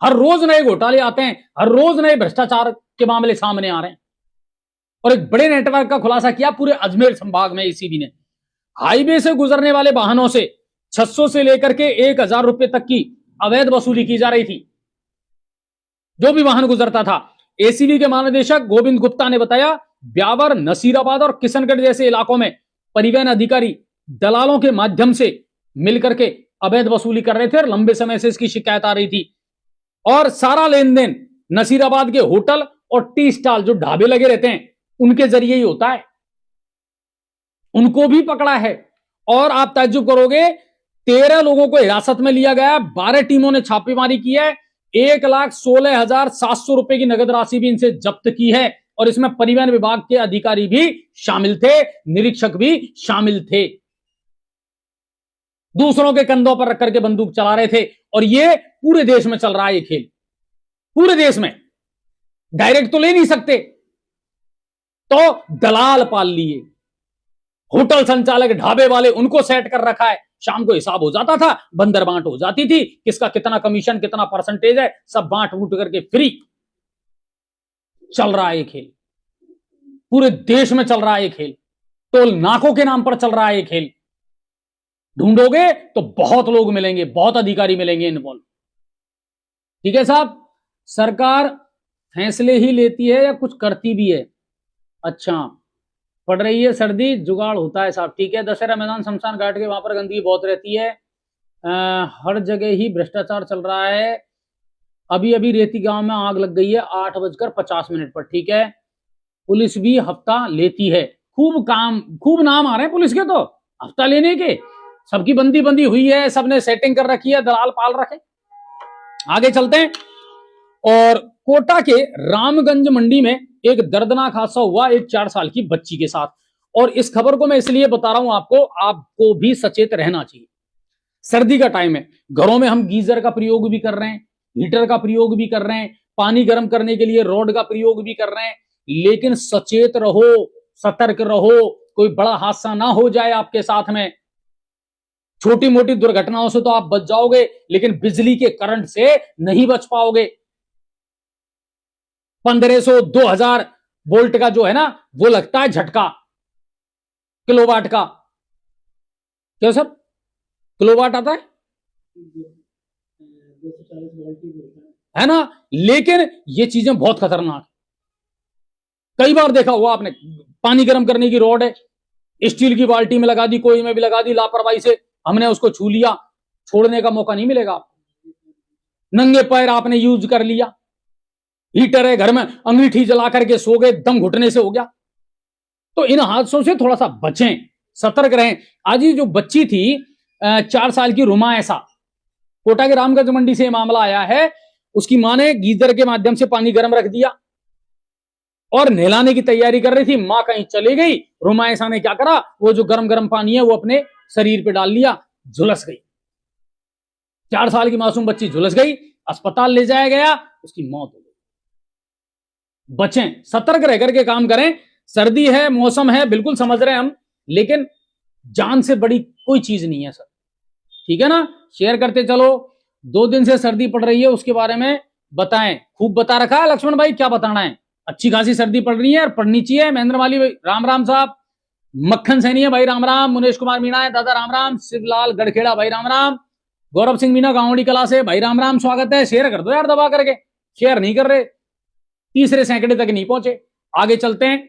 S1: हर रोज नए घोटाले आते हैं, हर रोज नए भ्रष्टाचार के मामले सामने आ रहे हैं। और एक बड़े नेटवर्क का खुलासा किया पूरे अजमेर संभाग में एसीबी ने। हाईवे से गुजरने वाले वाहनों से 600 से लेकर के 1000 रुपए तक की अवैध वसूली की जा रही थी, जो भी वाहन गुजरता था। एसीबी के महानिदेशक गोविंद गुप्ता ने बताया, ब्यावर, नसीराबाद और किशनगढ़ जैसे इलाकों में परिवहन अधिकारी दलालों के माध्यम से मिलकर के अवैध वसूली कर रहे थे और लंबे समय से इसकी शिकायत आ रही थी। और सारा लेन देन नसीराबाद के होटल और टी स्टॉल जो ढाबे लगे रहते हैं उनके जरिए ही होता है। उनको भी पकड़ा है और आप ताज्जुब करोगे 13 लोगों को हिरासत में लिया गया, 12 टीमों ने छापेमारी की है, 1,16,700 रुपए की नगद राशि भी इनसे जब्त की है और इसमें परिवहन विभाग के अधिकारी भी शामिल थे, निरीक्षक भी शामिल थे। दूसरों के कंधों पर रख करके बंदूक चला रहे थे और ये पूरे देश में चल रहा है ये खेल, पूरे देश में। डायरेक्ट तो ले नहीं सकते तो दलाल पाल लिए, होटल संचालक, ढाबे वाले, उनको सेट कर रखा है। शाम को हिसाब हो जाता था, बंदर बांट हो जाती थी, किसका कितना कमीशन, कितना परसेंटेज है, सब बांट बूट करके फ्री। चल रहा है ये खेल, पूरे देश में चल रहा है ये खेल, टोल नाकों के नाम पर चल रहा है ये खेल। ढूंढोगे तो बहुत लोग मिलेंगे, बहुत अधिकारी मिलेंगे इन्वॉल्व। ठीक है साहब, सरकार फैसले ही लेती है या कुछ करती भी है? अच्छा, पड़ रही है सर्दी, जुगाड़ होता है साहब। ठीक है, दशहरा मैदान शमशान घाट के वहां पर गंदगी बहुत रहती है, हर जगह ही भ्रष्टाचार चल रहा है। अभी अभी रेती गांव में आग लग गई है 8:50 पर। ठीक है, पुलिस भी हफ्ता लेती है, खूब नाम आ रहे हैं पुलिस के, तो हफ्ता लेने के सबकी बंदी बंदी हुई है, सबने सेटिंग कर रखी है, दलाल पाल रखे। आगे चलते हैं। और कोटा के रामगंज मंडी में एक दर्दनाक हादसा हुआ एक 4 साल की बच्ची के साथ। और इस खबर को मैं इसलिए बता रहा हूं आपको भी सचेत रहना चाहिए। सर्दी का टाइम है, घरों में हम गीजर का प्रयोग भी कर रहे हैं, हीटर का प्रयोग भी कर रहे हैं, पानी गर्म करने के लिए रॉड का प्रयोग भी कर रहे हैं, लेकिन सचेत रहो, सतर्क रहो, कोई बड़ा हादसा ना हो जाए आपके साथ में। छोटी मोटी दुर्घटनाओं से तो आप बच जाओगे, लेकिन बिजली के करंट से नहीं बच पाओगे। 1500 2000 वोल्ट का जो है ना, वो लगता है झटका, किलोवाट का। क्यों सर, किलोवाट आता है ना? लेकिन ये चीजें बहुत खतरनाक, कई बार देखा हुआ आपने, पानी गर्म करने की रॉड है, स्टील की बाल्टी में लगा दी, कोई में भी लगा दी, लापरवाही से हमने उसको छू लिया, छोड़ने का मौका नहीं मिलेगा आपको। नंगे पैर आपने यूज कर लिया, हीटर है घर में, अंगीठी जला करके सो गए, दम घुटने से हो गया। तो इन हादसों से थोड़ा सा बचें, सतर्क रहें। आज ये जो बच्ची थी 4 साल की रुमा ऐसा, कोटा के रामगंज मंडी से मामला आया है। उसकी मां ने गीजर के माध्यम से पानी गर्म रख दिया और नहलाने की तैयारी कर रही थी, मां कहीं चली गई, रुमा ऐसा ने क्या करा, वो जो गर्म गर्म पानी है वो अपने शरीर पे डाल लिया, झुलस गई। 4 साल की मासूम बच्ची झुलस गई, अस्पताल ले जाया गया, उसकी मौत हो गई। बचें, सतर्क रह करके काम करें। सर्दी है, मौसम है, बिल्कुल समझ रहे हैं हम, लेकिन जान से बड़ी कोई चीज नहीं है सर। ठीक है ना, शेयर करते चलो। 2 दिन से सर्दी पड़ रही है, उसके बारे में बताएं, खूब बता रखा है लक्ष्मण भाई, क्या बताना है? अच्छी खासी सर्दी पड़ रही है और पड़नी चाहिए। महेंद्र माली भाई राम राम साहब, मक्खन सैनी है भाई राम राम, मुनेश कुमार मीणा है दादा राम राम, शिवलाल गढ़खेड़ा भाई राम राम, गौरव सिंह मीणा गांवड़ी कला से भाई राम राम, स्वागत है। शेयर कर दो यार दबा करके, शेयर नहीं कर रहे, तीसरे सैकड़े तक नहीं पहुंचे। आगे चलते हैं।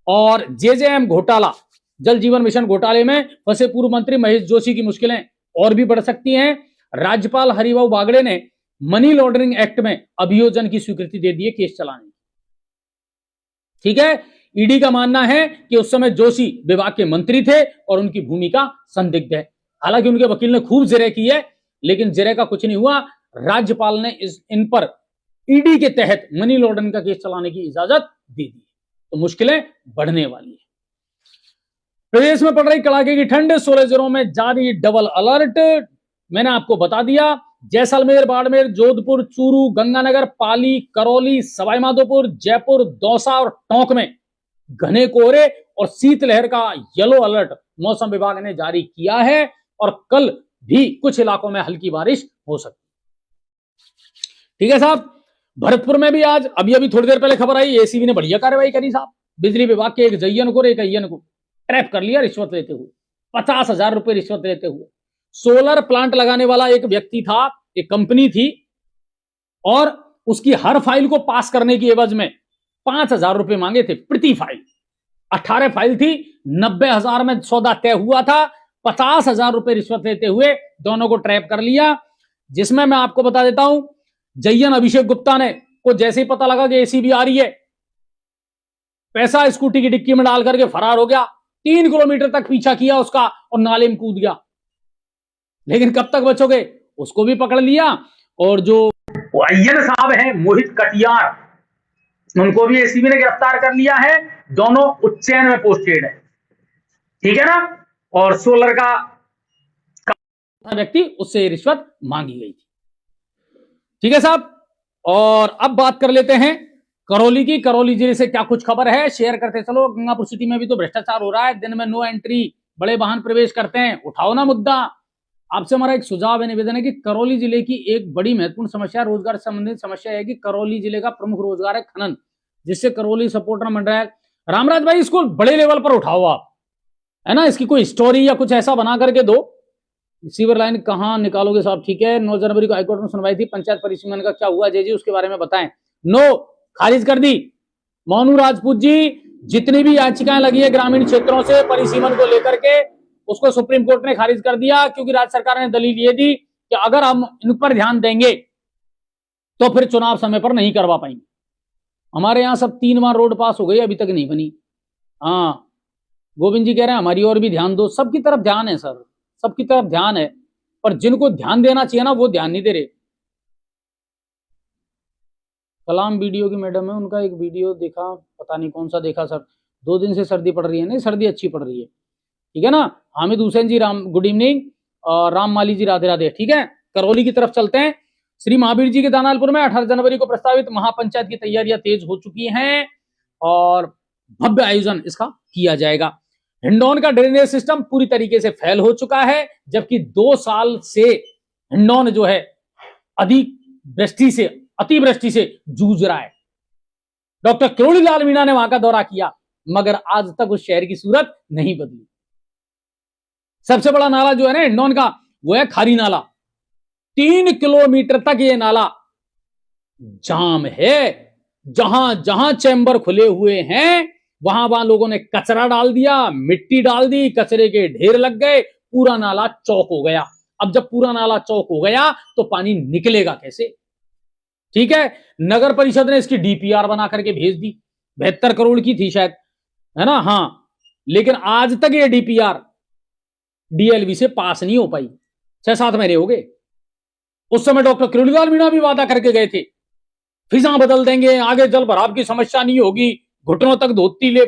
S1: और जेजेएम घोटाला, जल जीवन मिशन घोटाले में फंसे पूर्व मंत्री महेश जोशी की मुश्किलें और भी बढ़ सकती हैं। राज्यपाल हरिभाऊ बागड़े ने मनी लॉन्ड्रिंग एक्ट में अभियोजन की स्वीकृति दे दी है केस चलाने की। ठीक है, ईडी का मानना है कि उस समय जोशी विभाग के मंत्री थे और उनकी भूमिका संदिग्ध है। हालांकि उनके वकील ने खूब जिरह की है, लेकिन जिरह का कुछ नहीं हुआ। राज्यपाल ने इन पर ईडी के तहत मनी लॉन्ड्रिंग का केस चलाने की इजाजत दे दी, तो मुश्किलें बढ़ने वाली है। प्रदेश में पड़ रही कड़ाके की ठंड, 16 जिलों में जारी डबल अलर्ट। मैंने आपको बता दिया, जैसलमेर, बाड़मेर, जोधपुर, चूरू, गंगानगर, पाली, करौली, सवाईमाधोपुर, जयपुर, दौसा और टोंक में घने कोहरे और शीतलहर का येलो अलर्ट मौसम विभाग ने जारी किया है और कल भी कुछ इलाकों में हल्की बारिश हो सकती है। ठीक है साहब, भरतपुर में भी आज अभी थोड़ी देर पहले खबर आई, एसीबी ने बढ़िया कार्रवाई करी साहब। बिजली विभाग के एक जयन को और एक अय्यन को ट्रैप कर लिया रिश्वत लेते हुए, 50,000 रुपए रिश्वत लेते हुए। सोलर प्लांट लगाने वाला एक व्यक्ति था, एक कंपनी थी, और उसकी हर फाइल को पास करने की एवज में 5,000 रुपए मांगे थे प्रति फाइल। 18 फाइल थी, 90,000 में सौदा तय हुआ था। 50,000 रुपए रिश्वत लेते हुए दोनों को ट्रैप कर लिया, जिसमें मैं आपको बता देता हूं, जयन अभिषेक गुप्ता ने को जैसे ही पता लगा कि एसीबी आ रही है, पैसा स्कूटी की डिक्की में डाल करके फरार हो गया। 3 किलोमीटर तक पीछा किया उसका और नाले में कूद गया। लेकिन कब तक बचोगे, उसको भी पकड़ लिया। और जो अय्यर साहब हैं मोहित कटियार, उनको भी एसीबी ने गिरफ्तार कर लिया है। दोनों उज्जैन में पोस्टेड है, ठीक है ना। और 16 का व्यक्ति, उससे रिश्वत मांगी गई थी, ठीक है साहब। और अब बात कर लेते हैं करौली की। करौली जिले से क्या कुछ खबर है शेयर करते चलो। गंगापुर सिटी में भी तो भ्रष्टाचार हो रहा है, दिन में नो एंट्री, बड़े वाहन प्रवेश करते हैं। उठाओ ना मुद्दा। आपसे हमारा एक सुझाव है, निवेदन है कि करौली जिले की एक बड़ी महत्वपूर्ण समस्या, रोजगार से संबंधित समस्या है कि करौली जिले का प्रमुख रोजगार है खनन, जिससे करौली सपोर्टर बन रहा है। रामराज भाई, इसको बड़े लेवल पर उठाओ आप, है ना। इसकी कोई स्टोरी या कुछ ऐसा बना करके दो। सीवर लाइन कहां निकालोगे साहब, ठीक है। 9 जनवरी को हाईकोर्ट में सुनवाई थी, पंचायत परिसीमन का क्या हुआ जी, उसके बारे में बताएं। नो, खारिज कर दी। मोनू राजपूत जी, जितनी भी याचिकाएं लगी है ग्रामीण क्षेत्रों से परिसीमन को लेकर के, उसको सुप्रीम कोर्ट ने खारिज कर दिया, क्योंकि राज्य सरकार ने दलील ये दी कि अगर हम इन पर ध्यान देंगे तो फिर चुनाव समय पर नहीं करवा पाएंगे। हमारे यहां सब 3 बार रोड पास हो गई, अभी तक नहीं बनी। हाँ, गोविंद जी कह रहे हैं हमारी ओर भी ध्यान दो। सबकी तरफ ध्यान है सर, सबकी तरफ ध्यान है, पर जिनको ध्यान देना चाहिए ना, वो ध्यान नहीं दे रहे। कलाम वीडियो की मैडम है, उनका एक वीडियो देखा, पता नहीं कौन सा देखा सर। 2 दिन से सर्दी पड़ रही है। नहीं, सर्दी अच्छी पड़ रही है, ठीक है ना। हामिद हुसैन जी, राम गुड इवनिंग। और राम माली जी, राधे राधे, ठीक है। करौली की तरफ चलते हैं। श्री महावीर जी के दानालपुर में 18 जनवरी को प्रस्तावित महापंचायत की तैयारियां तेज हो चुकी हैं और भव्य आयोजन इसका किया जाएगा। हिंडौन का ड्रेनेज सिस्टम पूरी तरीके से फेल हो चुका है, जबकि 2 साल से हिंडौन जो है अतिवृष्टि से जूझ रहा है। डॉक्टर किरोड़ी लाल मीणा ने वहां का दौरा किया, मगर आज तक उस शहर की सूरत नहीं बदली। सबसे बड़ा नाला जो है ना हिंडौन का, वो है खारी नाला। 3 किलोमीटर तक ये नाला जाम है। जहां जहां चैम्बर खुले हुए हैं, वहां वहां लोगों ने कचरा डाल दिया, मिट्टी डाल दी, कचरे के ढेर लग गए, पूरा नाला चौक हो गया। अब जब पूरा नाला चौक हो गया तो पानी निकलेगा कैसे, ठीक है। नगर परिषद ने इसकी डीपीआर बना करके भेज दी, 72 करोड़ की थी शायद, है ना। हाँ, लेकिन आज तक ये डीपीआर डीएलवी से पास नहीं हो पाई। 6-7 महीने हो गए। उस समय डॉक्टर किरोड़ीलाल मीणा भी वादा करके गए थे, फिजा बदल देंगे, आगे जल भराव की समस्या नहीं होगी, घुटनों तक धोती ले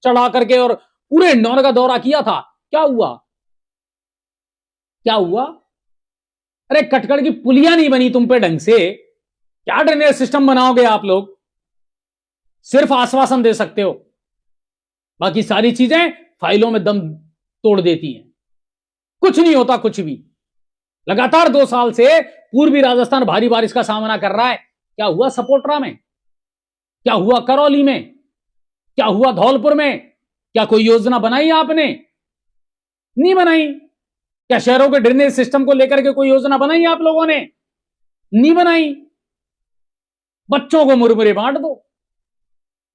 S1: चढ़ा करके, और पूरे हिंडौन का दौरा किया था। क्या हुआ, क्या हुआ? अरे कटकड़ की पुलिया नहीं बनी तुम पे ढंग से, क्या ड्रेनेज सिस्टम बनाओगे आप लोग? सिर्फ आश्वासन दे सकते हो, बाकी सारी चीजें फाइलों में दम तोड़ देती हैं, कुछ नहीं होता कुछ भी। लगातार 2 साल से पूर्वी राजस्थान भारी बारिश का सामना कर रहा है। क्या हुआ सपोट्रा में, क्या हुआ करौली में, क्या हुआ धौलपुर में? क्या कोई योजना बनाई आपने? नहीं बनाई। क्या शहरों के ड्रेनेज सिस्टम को लेकर के कोई योजना बनाई आप लोगों ने? नहीं बनाई। बच्चों को मुरमुरे बांट दो,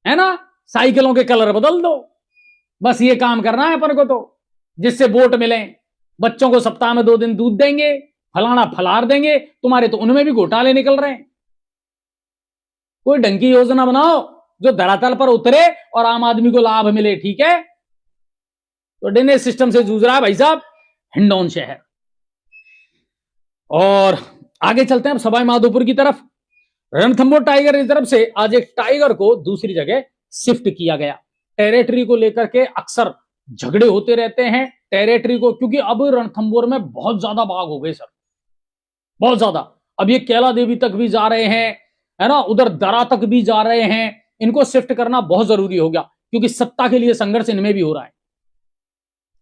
S1: है ना, साइकिलों के कलर बदल दो, बस ये काम करना है अपन को, तो जिससे वोट मिले। बच्चों को सप्ताह में 2 दिन दूध देंगे, फलाना फलार देंगे, तुम्हारे तो उनमें भी घोटाले निकल रहे हैं। कोई ढंग की योजना बनाओ जो धरातल पर उतरे और आम आदमी को लाभ मिले, ठीक है। तो ड्रेनेज सिस्टम से जूझ रहा है भाई साहब हिंडौन शहर। और आगे चलते हैं सवाई माधोपुर की तरफ। रणथंभौर टाइगर रिजर्व से आज एक टाइगर को दूसरी जगह शिफ्ट किया गया। टेरिटरी को लेकर के अक्सर झगड़े होते रहते हैं टेरिटरी को, क्योंकि अब रणथंभौर में बहुत ज्यादा बाघ हो गए सर, बहुत ज्यादा। अब ये कैला देवी तक भी जा रहे हैं, है ना, उधर दरा तक भी जा रहे हैं। इनको शिफ्ट करना बहुत जरूरी हो गया, क्योंकि सत्ता के लिए संघर्ष इनमें भी हो रहा है,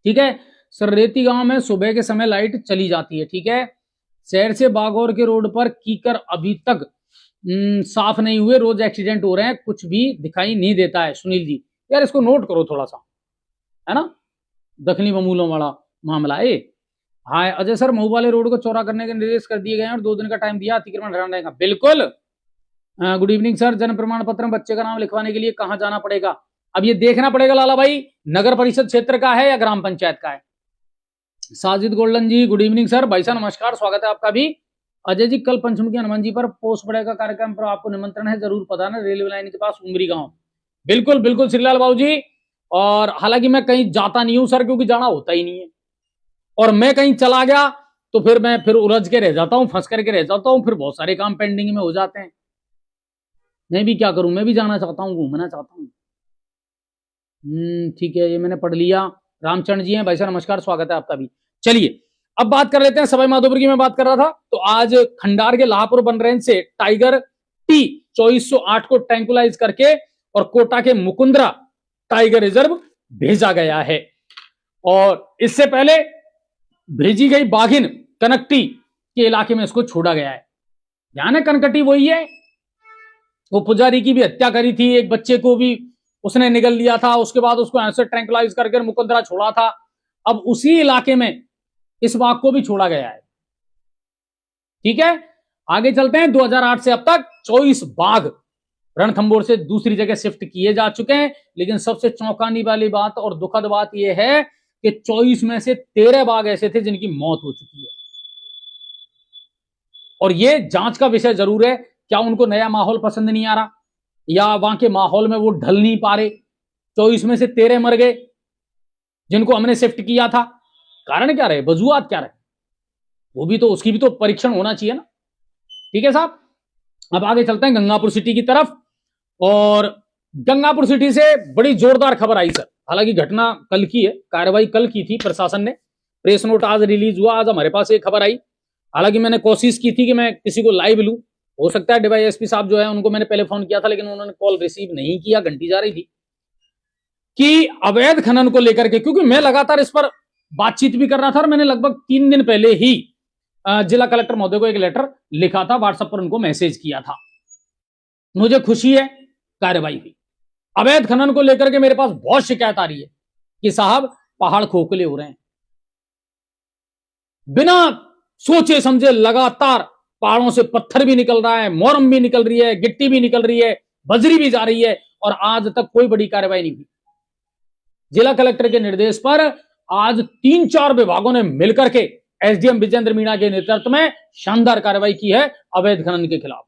S1: ठीक है। सररेती गांव में सुबह के समय लाइट चली जाती है, ठीक है। शहर से बागौर के रोड पर कीकर अभी तक साफ नहीं हुए, रोज एक्सीडेंट हो रहे हैं, कुछ भी दिखाई नहीं देता है। सुनील जी, यार इसको नोट करो थोड़ा सा, है ना, दक्षिणी बमूलों वाला मामला है। हाँ अजय सर, मऊ वाले रोड को चौड़ा करने के निर्देश कर दिए गए हैं और 2 दिन का टाइम दिया, अतिक्रमण हटाने का। बिल्कुल। गुड इवनिंग सर, जन्म प्रमाण पत्र में बच्चे का नाम लिखवाने के लिए कहाँ जाना पड़ेगा? अब ये देखना पड़ेगा लाला भाई, नगर परिषद क्षेत्र का है या ग्राम पंचायत का है। साजिद गोल्डन जी, गुड इवनिंग सर। भाई साहब नमस्कार, स्वागत है आपका भी। अजय जी, कल पंचमुखी हनुमान जी पर पोस्ट पड़ेगा कार्यक्रम पर, आपको निमंत्रण है, जरूर पधारना, रेलवे लाइन के पास उमरी गांव। बिल्कुल बिल्कुल श्रीलाल बाबू जी। और हालांकि मैं कहीं जाता नहीं हूं सर, क्योंकि जाना होता ही नहीं है, और मैं कहीं चला गया तो फिर मैं उलझ के रह जाता हूं, फंस करके रह जाता हूं, फिर बहुत सारे काम पेंडिंग में हो जाते हैं। मैं भी क्या करूं, मैं भी जाना चाहता हूं, घूमना चाहता हूं। ठीक है, ये मैंने पढ़ लिया। रामचंद्र जी हैं भाई साहब, नमस्कार, स्वागत है आपका भी। चलिए अब बात कर लेते हैं सवाई माधोपुर की। मैं बात कर रहा था तो आज खंडार के लाहपुर वन रेंज से टाइगर टी 2408 को ट्रैंकुलाइज करके और कोटा के मुकुंदरा टाइगर रिजर्व भेजा गया है। और इससे पहले भेजी गई बाघिन कनकटी के इलाके में इसको छोड़ा गया है। ध्यान है, कनकटी वही है, वो पुजारी की भी हत्या करी थी, एक बच्चे को भी उसने निगल लिया था, उसके बाद उसको ऐसे ट्रैंकुलाइज करके मुकुंदरा छोड़ा था। अब उसी इलाके में इस बाघ को भी छोड़ा गया है। ठीक है, आगे चलते हैं। 2008 से अब तक 24 बाघ रणथंभौर से दूसरी जगह शिफ्ट किए जा चुके हैं। लेकिन सबसे चौंकाने वाली बात और दुखद बात यह है कि 24 में से 13 बाघ ऐसे थे जिनकी मौत हो चुकी है। और यह जांच का विषय जरूर है, क्या उनको नया माहौल पसंद नहीं आ रहा, या वहां के माहौल में वो ढल नहीं पा रहे। 24 में से 13 मर गए जिनको हमने शिफ्ट किया था। कारण क्या रहे, वजूहात क्या रहे, वो भी तो, उसकी भी तो परीक्षण होना चाहिए ना। ठीक है साहब, अब आगे चलते हैं गंगापुर सिटी की तरफ। और गंगापुर सिटी से बड़ी जोरदार खबर आई सर। हालांकि घटना कल की है, कार्रवाई कल की थी, प्रशासन ने प्रेस नोट आज रिलीज हुआ, आज हमारे पास एक खबर आई। हालांकि मैंने कोशिश की थी कि मैं किसी को लाइव लूं, हो सकता है डीवाईएसपी साहब जो है उनको मैंने पहले फोन किया था, लेकिन उन्होंने कॉल रिसीव नहीं किया, घंटी जा रही थी। कि अवैध खनन को लेकर के, क्योंकि मैं लगातार इस पर बातचीत भी कर रहा था, और मैंने लगभग 3 दिन पहले ही जिला कलेक्टर महोदय को एक लेटर लिखा था, व्हाट्सएप पर उनको मैसेज किया था। मुझे खुशी है, कार्रवाई हुई। अवैध खनन को लेकर के मेरे पास बहुत शिकायत आ रही है कि साहब पहाड़ खोखले हो रहे हैं, बिना सोचे समझे लगातार पहाड़ों से पत्थर भी निकल रहा है, मोरम भी निकल रही है, गिट्टी भी निकल रही है, बजरी भी जा रही है, और आज तक कोई बड़ी कार्रवाई नहीं हुई। जिला कलेक्टर के निर्देश पर आज 3-4 विभागों ने मिलकर के एसडीएम विजेंद्र मीणा के नेतृत्व में शानदार कार्रवाई की है अवैध खनन के खिलाफ।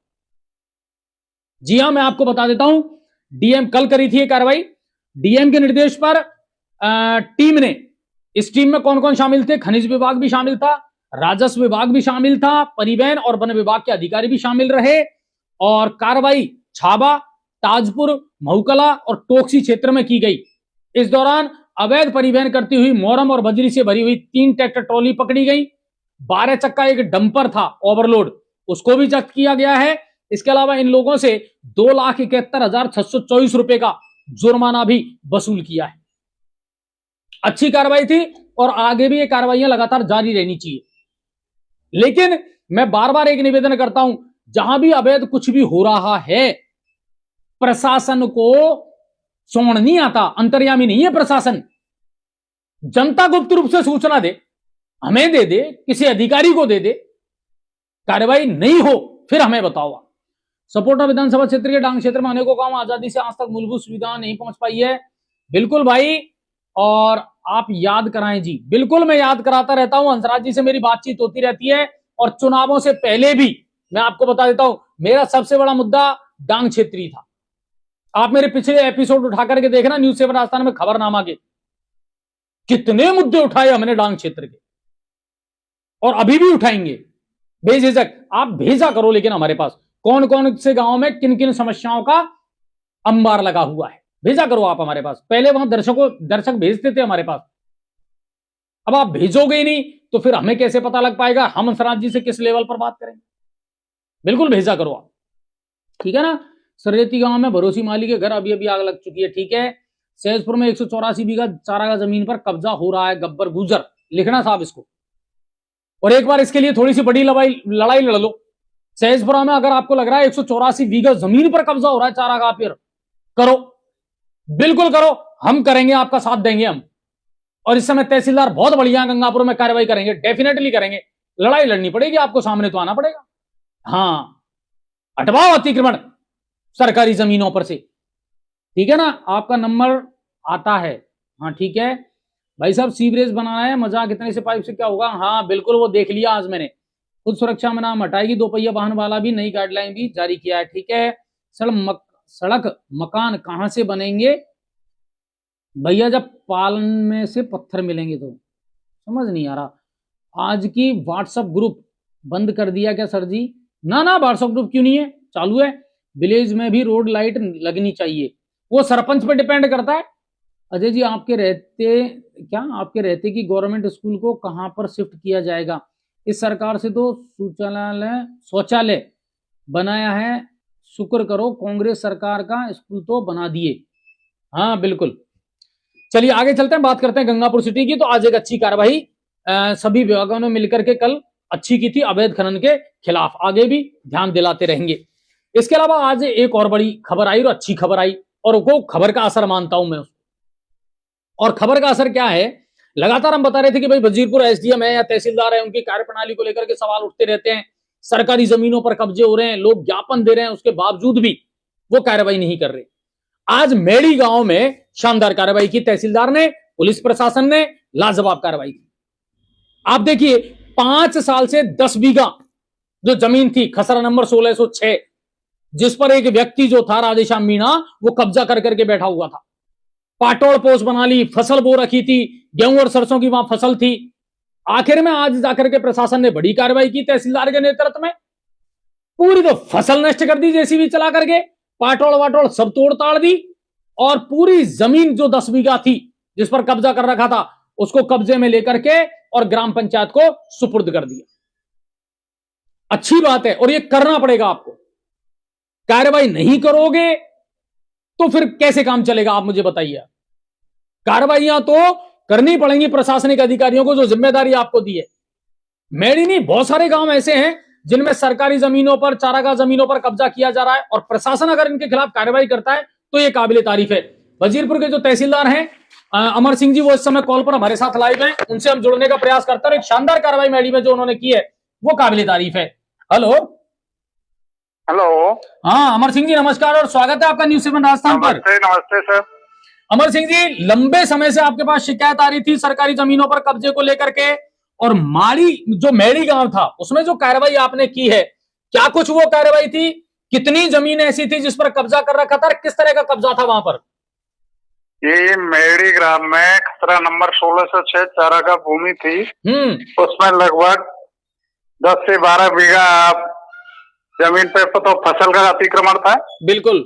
S1: जी हां, मैं आपको बता देता हूं, डीएम कल करी थी ये कार्रवाई। डीएम के निर्देश पर टीम ने, इस टीम में कौन कौन शामिल थे, खनिज विभाग भी शामिल था, राजस्व विभाग भी शामिल था, परिवहन और वन विभाग के अधिकारी भी शामिल रहे। और कार्रवाई छाबा, ताजपुर, महूकला और टोकसी क्षेत्र में की गई। इस दौरान अवैध परिवहन करती हुई मोरम और बजरी से भरी हुई 3 ट्रैक्टर ट्रॉली पकड़ी गई। 12 चक्का एक डंपर था ओवरलोड, उसको भी जब्त किया गया है। इसके अलावा इन लोगों से 2,71,624 रुपए का जुर्माना भी वसूल किया है। अच्छी कार्रवाई थी, और आगे भी ये कार्रवाइयां लगातार जारी रहनी चाहिए। लेकिन मैं बार बार एक निवेदन करता हूं, जहां भी अवैध कुछ भी हो रहा है, प्रशासन को सोण नहीं आता, अंतर्यामी नहीं है प्रशासन। जनता गुप्त रूप से सूचना दे, हमें दे दे, किसी अधिकारी को दे दे, कार्रवाई नहीं हो फिर हमें बताओ। सपोटा विधानसभा क्षेत्र के डांग क्षेत्र में अनेकों गांव आजादी से आज तक मूलभूत सुविधा नहीं पहुंच पाई है। बिल्कुल भाई, और आप याद कराएं जी, बिल्कुल मैं याद कराता रहता हूं, हंसराज जी से मेरी बातचीत होती रहती है, और चुनावों से पहले भी मैं आपको बता देता हूं, मेरा सबसे बड़ा मुद्दा डांग क्षेत्रीय था। आप मेरे पिछले एपिसोड उठा करके देखना, न्यूज 7 राजस्थान में खबरनामा के कितने मुद्दे उठाए हमने डांग क्षेत्र के, और अभी भी उठाएंगे। बेझिझक आप भेजा करो, लेकिन हमारे पास कौन कौन से गांव में किन किन समस्याओं का अंबार लगा हुआ है, भेजा करो आप हमारे पास। पहले वहां दर्शक भेजते थे हमारे पास, अब आप भेजोगे ही नहीं तो फिर हमें कैसे पता लग पाएगा हम हंसराज जी से किस लेवल पर बात करेंगे। बिल्कुल भेजा करो आप, ठीक है ना। सररेती गांव में भरोसी माली के घर अभी अभी आग लग चुकी है, ठीक है। सहजपुर में 184 बीघा चारागाह जमीन पर कब्जा हो रहा है, गब्बर गुजर, लिखना साहब इसको, और एक बार इसके लिए थोड़ी सी बड़ी लड़ाई लड़ लो। सहजपुरा में अगर आपको लग रहा है 184 बीघा जमीन पर कब्जा हो रहा है चारागाह पर, करो, बिल्कुल करो, हम करेंगे, आपका साथ देंगे हम। और इस समय तहसीलदार बहुत बढ़िया गंगापुर में कार्रवाई करेंगे, डेफिनेटली करेंगे। लड़ाई लड़नी पड़ेगी, आपको सामने तो आना पड़ेगा। हाँ, हटवाओ अतिक्रमण सरकारी जमीनों पर से, ठीक है ना। आपका नंबर आता है, हाँ ठीक है भाई साहब। सीवरेज बनाना है, मजाक इतने से पाइप से क्या होगा। हाँ बिल्कुल, वो देख लिया आज मैंने, खुद सुरक्षा में नाम हटाएगी, दोपहिया वाहन वाला भी नई गाइडलाइन भी जारी किया है। ठीक है। सड़क मकान कहां से बनेंगे भैया? जब पालन में से पत्थर मिलेंगे तो। समझ नहीं आ रहा। आज की व्हाट्सएप ग्रुप बंद कर दिया क्या सर जी? ना ना, व्हाट्सएप ग्रुप क्यों नहीं है, चालू है। विलेज में भी रोड लाइट लगनी चाहिए, वो सरपंच पे डिपेंड करता है। अजय जी, आपके रहते कि गवर्नमेंट स्कूल को कहां पर शिफ्ट किया जाएगा? इस सरकार से तो शौचालय बनाया है, शुक्र करो कांग्रेस सरकार का स्कूल तो बना दिए। हाँ बिल्कुल। चलिए आगे चलते हैं, बात करते हैं गंगापुर सिटी की। तो आज एक अच्छी कार्रवाई सभी विभागों ने मिलकर के कल अच्छी की थी अवैध खनन के खिलाफ, आगे भी ध्यान दिलाते रहेंगे। इसके अलावा आज एक और बड़ी खबर आई और अच्छी खबर आई, और वो खबर का असर मानता हूं मैं उसको। और खबर का असर क्या है, लगातार हम बता रहे थे कि भाई वजीरपुर एसडीएम है या तहसीलदार है, उनकी कार्यप्रणाली को लेकर के सवाल उठते रहते हैं, सरकारी जमीनों पर कब्जे हो रहे हैं, लोग ज्ञापन दे रहे हैं, उसके बावजूद भी वो कार्रवाई नहीं कर रहे। आज मेड़ी गांव में शानदार कार्रवाई की तहसीलदार ने, पुलिस प्रशासन ने लाजवाब कार्रवाई की। आप देखिए 5 साल से 10 बीघा जो जमीन थी खसरा नंबर 1606, जिस पर एक व्यक्ति जो था राधेश्याम मीणा, वो कब्जा कर करके बैठा हुआ था। पाटोड़ पोस्ट बना ली, फसल बो रखी थी, गेहूं और सरसों की वहां फसल थी। आखिर में आज जाकर के प्रशासन ने बड़ी कार्रवाई की तहसीलदार के नेतृत्व में, पूरी तो फसल नष्ट कर दी जेसीबी चला करके, पाटोड़ वाटोड़ सब तोड़ ताड़ दी, और पूरी जमीन जो 10 बीघा थी जिस पर कब्जा कर रखा था उसको कब्जे में लेकर के और ग्राम पंचायत को सुपुर्द कर दिया। अच्छी बात है, और ये करना पड़ेगा आपको। कार्रवाई नहीं करोगे तो फिर कैसे काम चलेगा, आप मुझे बताइए। कार्रवाइयां तो करनी पड़ेंगी प्रशासनिक अधिकारियों को जो जिम्मेदारी आपको दी है। मेरी नहीं, बहुत सारे गांव ऐसे हैं जिनमें सरकारी जमीनों पर, चारागाह जमीनों पर कब्जा किया जा रहा है, और प्रशासन अगर इनके खिलाफ कार्रवाई करता है तो ये काबिले तारीफ है। वजीरपुर के जो तहसीलदार हैं अमर सिंह जी, वो इस समय कॉल पर हमारे साथ लाइव हैं, उनसे हम जुड़ने का प्रयास करते हैं। एक शानदार कार्रवाई मेडी में जो उन्होंने की है वो काबिले तारीफ है। Hello
S2: hello.
S1: हाँ अमर सिंह जी नमस्कार, और स्वागत है आपका न्यूज़ 7 राजस्थान पर।
S2: नमस्ते सर।
S1: अमर सिंह जी, लंबे समय से आपके पास शिकायत आ रही थी सरकारी जमीनों पर कब्जे को लेकर के, और मेड़ी गांव था उसमें जो कार्रवाई आपने की है, क्या कुछ वो कार्रवाई थी? कितनी जमीन ऐसी थी जिस पर कब्जा कर रखा था, किस तरह का कब्जा था वहां पर?
S2: ये मेड़ी ग्राम में खतरा नंबर 1606 चारागाह भूमि थी। उसमें लगभग 10 से 12 बीघा जमीन पे तो फसल का अतिक्रमण था।
S1: बिल्कुल।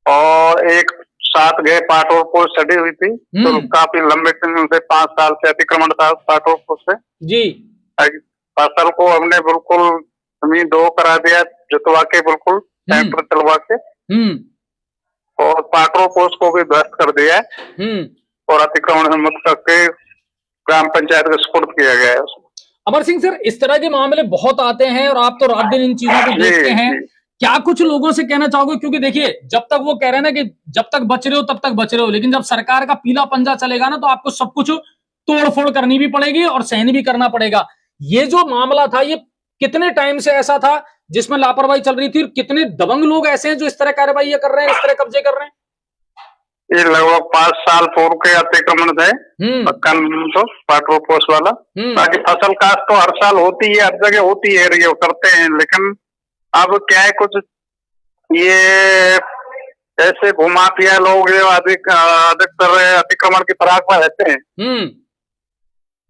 S2: और एक 7 गए पाटोड़ पोस्ट चढ़ी हुई थी, तो काफी लंबे समय से 5 साल से अतिक्रमण था पाटोड़ पोस्ट से जी। फसल को हमने बिल्कुल जमीन दो करा दिया, जुतवा के बिल्कुल ट्रैक्टर चलवा के, और पाटोड़ पोस्ट को भी ध्वस्त कर दिया और अतिक्रमण से मुक्त करके ग्राम पंचायत को सुपुर्द किया गया है।
S1: अमर सिंह सर, इस तरह के मामले बहुत आते हैं और आप तो रात दिन इन चीजों को देखते हैं, क्या कुछ लोगों से कहना चाहोगे? क्योंकि देखिए, जब तक वो कह रहे हैं ना कि जब तक बच रहे हो तब तक बच रहे हो, लेकिन जब सरकार का पीला पंजा चलेगा ना तो आपको सब कुछ तोड़ फोड़ करनी भी पड़ेगी और सहन भी करना पड़ेगा। ये जो मामला था, ये कितने टाइम से ऐसा था जिसमें लापरवाही चल रही थी? कितने दबंग लोग ऐसे हैं जो इस तरह कार्रवाई कर रहे हैं, इस तरह कब्जे कर रहे हैं?
S2: ये लगभग 5 साल पूर्व के अतिक्रमण थे तो पाटोड़ पोस्ट वाला। बाकी फसल काट तो हर साल होती है, हर जगह होती है, ये करते हैं, लेकिन अब क्या है, कुछ ये ऐसे भूमाफिया लोग जो अधिकतर अतिक्रमण की फराक में रहते हैं,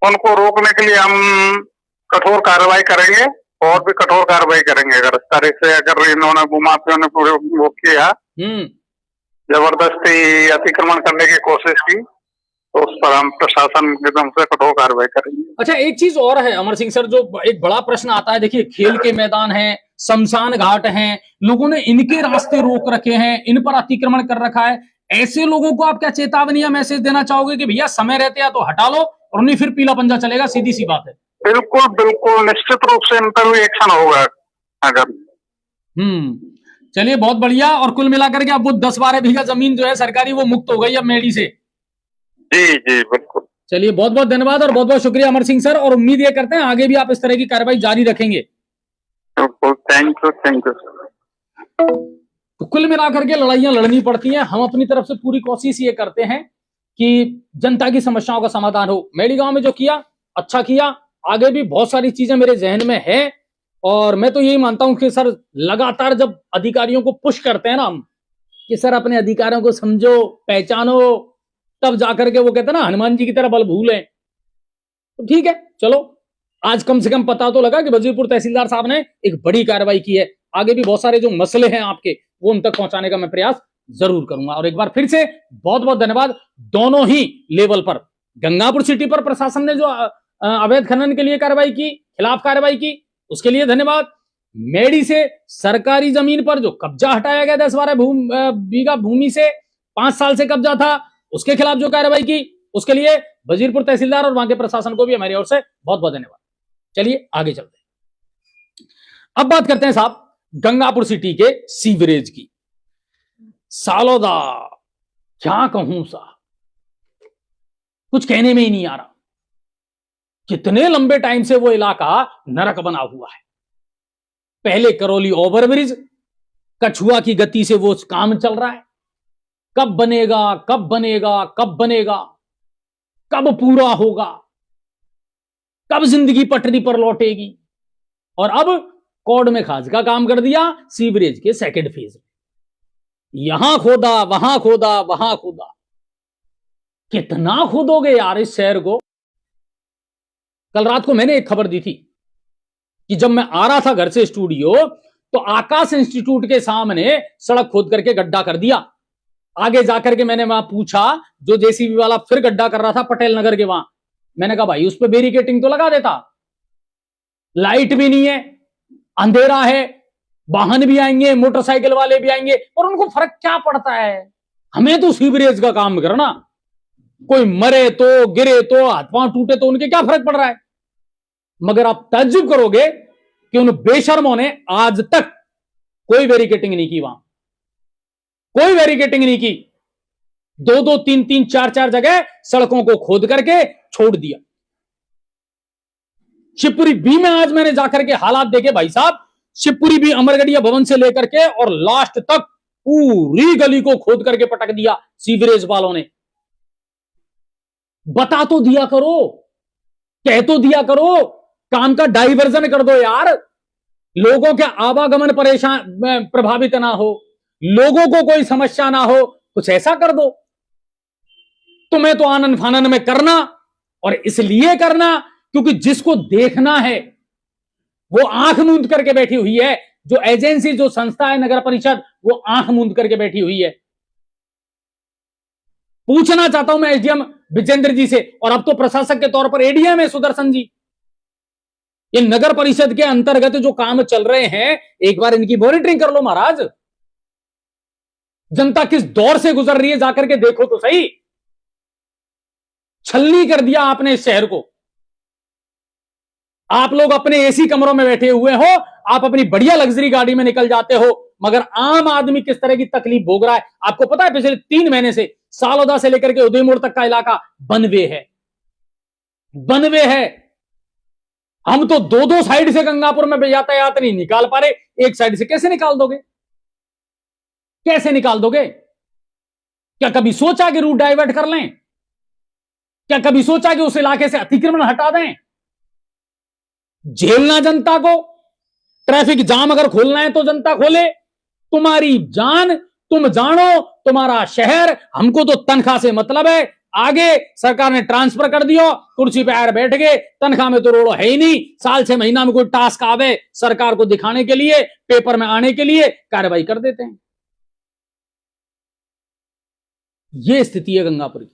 S2: उनको रोकने के लिए हम कठोर कार्रवाई करेंगे और भी कठोर कार्रवाई करेंगे। अगर इस तरह से अगर इन्होंने भूमाफियों ने पूरे वो किया, जबरदस्ती अतिक्रमण करने की कोशिश की, तो उस पर हम प्रशासन एकदम से कठोर कार्रवाई करेंगे।
S1: अच्छा, एक चीज और है अमर सिंह सर, जो एक बड़ा प्रश्न आता है, देखिए खेल के मैदान हैं, शमशान घाट हैं, लोगों ने इनके रास्ते रोक रखे हैं, इन पर अतिक्रमण कर रखा है। ऐसे लोगों को आप क्या चेतावनी या मैसेज देना चाहोगे कि भैया समय रहते या तो हटा लो, और नहीं फिर पीला पंजा चलेगा? सीधी सी बात है।
S2: बिल्कुल बिल्कुल, निश्चित रूप से इन पर भी एक्शन होगा अगर।
S1: चलिए बहुत बढ़िया। और कुल मिलाकर के अब वो 10-12 बीघा जमीन जो है सरकारी, वो मुक्त हो गई अब मेडी से।
S2: जी जी बिल्कुल।
S1: चलिए बहुत बहुत धन्यवाद और बहुत बहुत शुक्रिया अमर सिंह सर, और उम्मीद ये करते हैं आगे भी आप इस तरह की कार्रवाई जारी रखेंगे।
S2: Thank you.
S1: तो कुल मिलाकर के लड़ाइयां लड़नी पड़ती हैं, हम अपनी तरफ से पूरी कोशिश ये करते हैं कि जनता की समस्याओं का समाधान हो। मेड़ी गांव में जो किया अच्छा किया, आगे भी बहुत सारी चीजें मेरे जहन में है, और मैं तो यही मानता हूं कि सर लगातार जब अधिकारियों को पुश करते हैं ना हम कि सर अपने अधिकारियों को समझो, पहचानो, तब जाकर के वो कहते हैं ना हनुमान जी की तरह बल भूलें। तो ठीक है, चलो आज कम से कम पता तो लगा कि वजीरपुर तहसीलदार साहब ने एक बड़ी कार्रवाई की है। आगे भी बहुत सारे जो मसले हैं आपके वो उन तक पहुंचाने का मैं प्रयास जरूर करूंगा। और एक बार फिर से बहुत बहुत धन्यवाद दोनों ही लेवल पर। गंगापुर सिटी पर प्रशासन ने जो अवैध खनन के लिए कार्रवाई की, खिलाफ कार्रवाई की, उसके लिए धन्यवाद। मेडी से सरकारी जमीन पर जो कब्जा हटाया गया 10-12 बीघा भूमि से 5 साल से कब्जा था, उसके खिलाफ जो कार्रवाई की, उसके लिए वजीरपुर तहसीलदार और वहां के प्रशासन को भी हमारी ओर से बहुत बहुत धन्यवाद। चलिए आगे चलते हैं। अब बात करते हैं साहब गंगापुर सिटी के सीवरेज की। सालोदा क्या कहूं साहब, कुछ कहने में ही नहीं आ रहा। कितने लंबे टाइम से वो इलाका नरक बना हुआ है। पहले करौली ओवरब्रिज, कछुआ की गति से वो काम चल रहा है। कब बनेगा, कब बनेगा, कब बनेगा, कब पूरा होगा, कब जिंदगी पटरी पर लौटेगी। और अब कौड़ में खाज का काम कर दिया सीवरेज के सेकंड फेज में। यहां खोदा, वहां खोदा, वहां खोदा। कितना खोदोगे यार इस शहर को। कल रात को मैंने एक खबर दी थी कि जब मैं आ रहा था घर से स्टूडियो तो आकाश इंस्टीट्यूट के सामने सड़क खोद करके गड्ढा कर दिया। आगे जाकर के मैंने वहां पूछा, जो जेसीबी वाला फिर गड्ढा कर रहा था पटेल नगर के वहां, मैंने कहा भाई उस पर बैरिकेटिंग तो लगा देता। लाइट भी नहीं है, अंधेरा है, वाहन भी आएंगे, मोटरसाइकिल वाले भी आएंगे, और उनको फर्क क्या पड़ता है। हमें तो सीवरेज का काम करना, कोई मरे तो, गिरे तो, हाथ पांव टूटे तो उनके क्या फर्क पड़ रहा है। मगर आप ताज्जुब करोगे कि उन बेशर्मों ने आज तक कोई बैरिकेटिंग नहीं की, वहां कोई बैरिकेटिंग नहीं की। 2-2, 3-3, 4-4 जगह सड़कों को खोद करके छोड़ दिया। शिवपुरी बी में आज मैंने जाकर के हालात देखे भाई साहब। शिवपुरी बी अमरगढ़िया भवन से लेकर के और लास्ट तक पूरी गली को खोद करके पटक दिया सीवरेज वालों ने। बता तो दिया करो, कह तो दिया करो, काम का डाइवर्जन कर दो यार। लोगों के आवागमन परेशान प्रभावित ना हो, लोगों को कोई समस्या ना हो, कुछ ऐसा कर दो। तुम्हें तो आनन फानन में करना, और इसलिए करना क्योंकि जिसको देखना है वो आंख मूंद करके बैठी हुई है। जो एजेंसी, जो संस्था है नगर परिषद, वो आंख मूंद करके बैठी हुई है। पूछना चाहता हूं मैं एसडीएम विजेंद्र जी से, और अब तो प्रशासक के तौर पर एडीएम है सुदर्शन जी, ये नगर परिषद के अंतर्गत जो काम चल रहे हैं एक बार इनकी मॉनिटरिंग कर लो महाराज। जनता किस दौर से गुजर रही है जाकर के देखो तो सही। छलनी कर दिया आपने इस शहर को। आप लोग अपने एसी कमरों में बैठे हुए हो, आप अपनी बढ़िया लग्जरी गाड़ी में निकल जाते हो, मगर आम आदमी किस तरह की तकलीफ भोग रहा है आपको पता है। पिछले 3 महीने से सालोदा से लेकर के उदयपुर तक का इलाका बनवे है, बनवे है। हम तो 2-2 साइड से गंगापुर में यातायात नहीं निकाल पा रहे, एक साइड से कैसे निकाल दोगे, कैसे निकाल दोगे। क्या कभी सोचा कि रूट डाइवर्ट कर लें? क्या कभी सोचा कि उस इलाके से अतिक्रमण हटा दें? झेलना जनता को। ट्रैफिक जाम अगर खोलना है तो जनता खोले, तुम्हारी जान तुम जानो, तुम्हारा शहर, हमको तो तनख्वाह से मतलब है। आगे सरकार ने ट्रांसफर कर दियो, कुर्सी पे आकर बैठ गए, तनख्वाह में तो रोड़ो है ही नहीं। साल 6 महीना में कोई टास्क आवे सरकार को दिखाने के लिए, पेपर में आने के लिए, कार्रवाई कर देते हैं। यह स्थिति है गंगापुर की।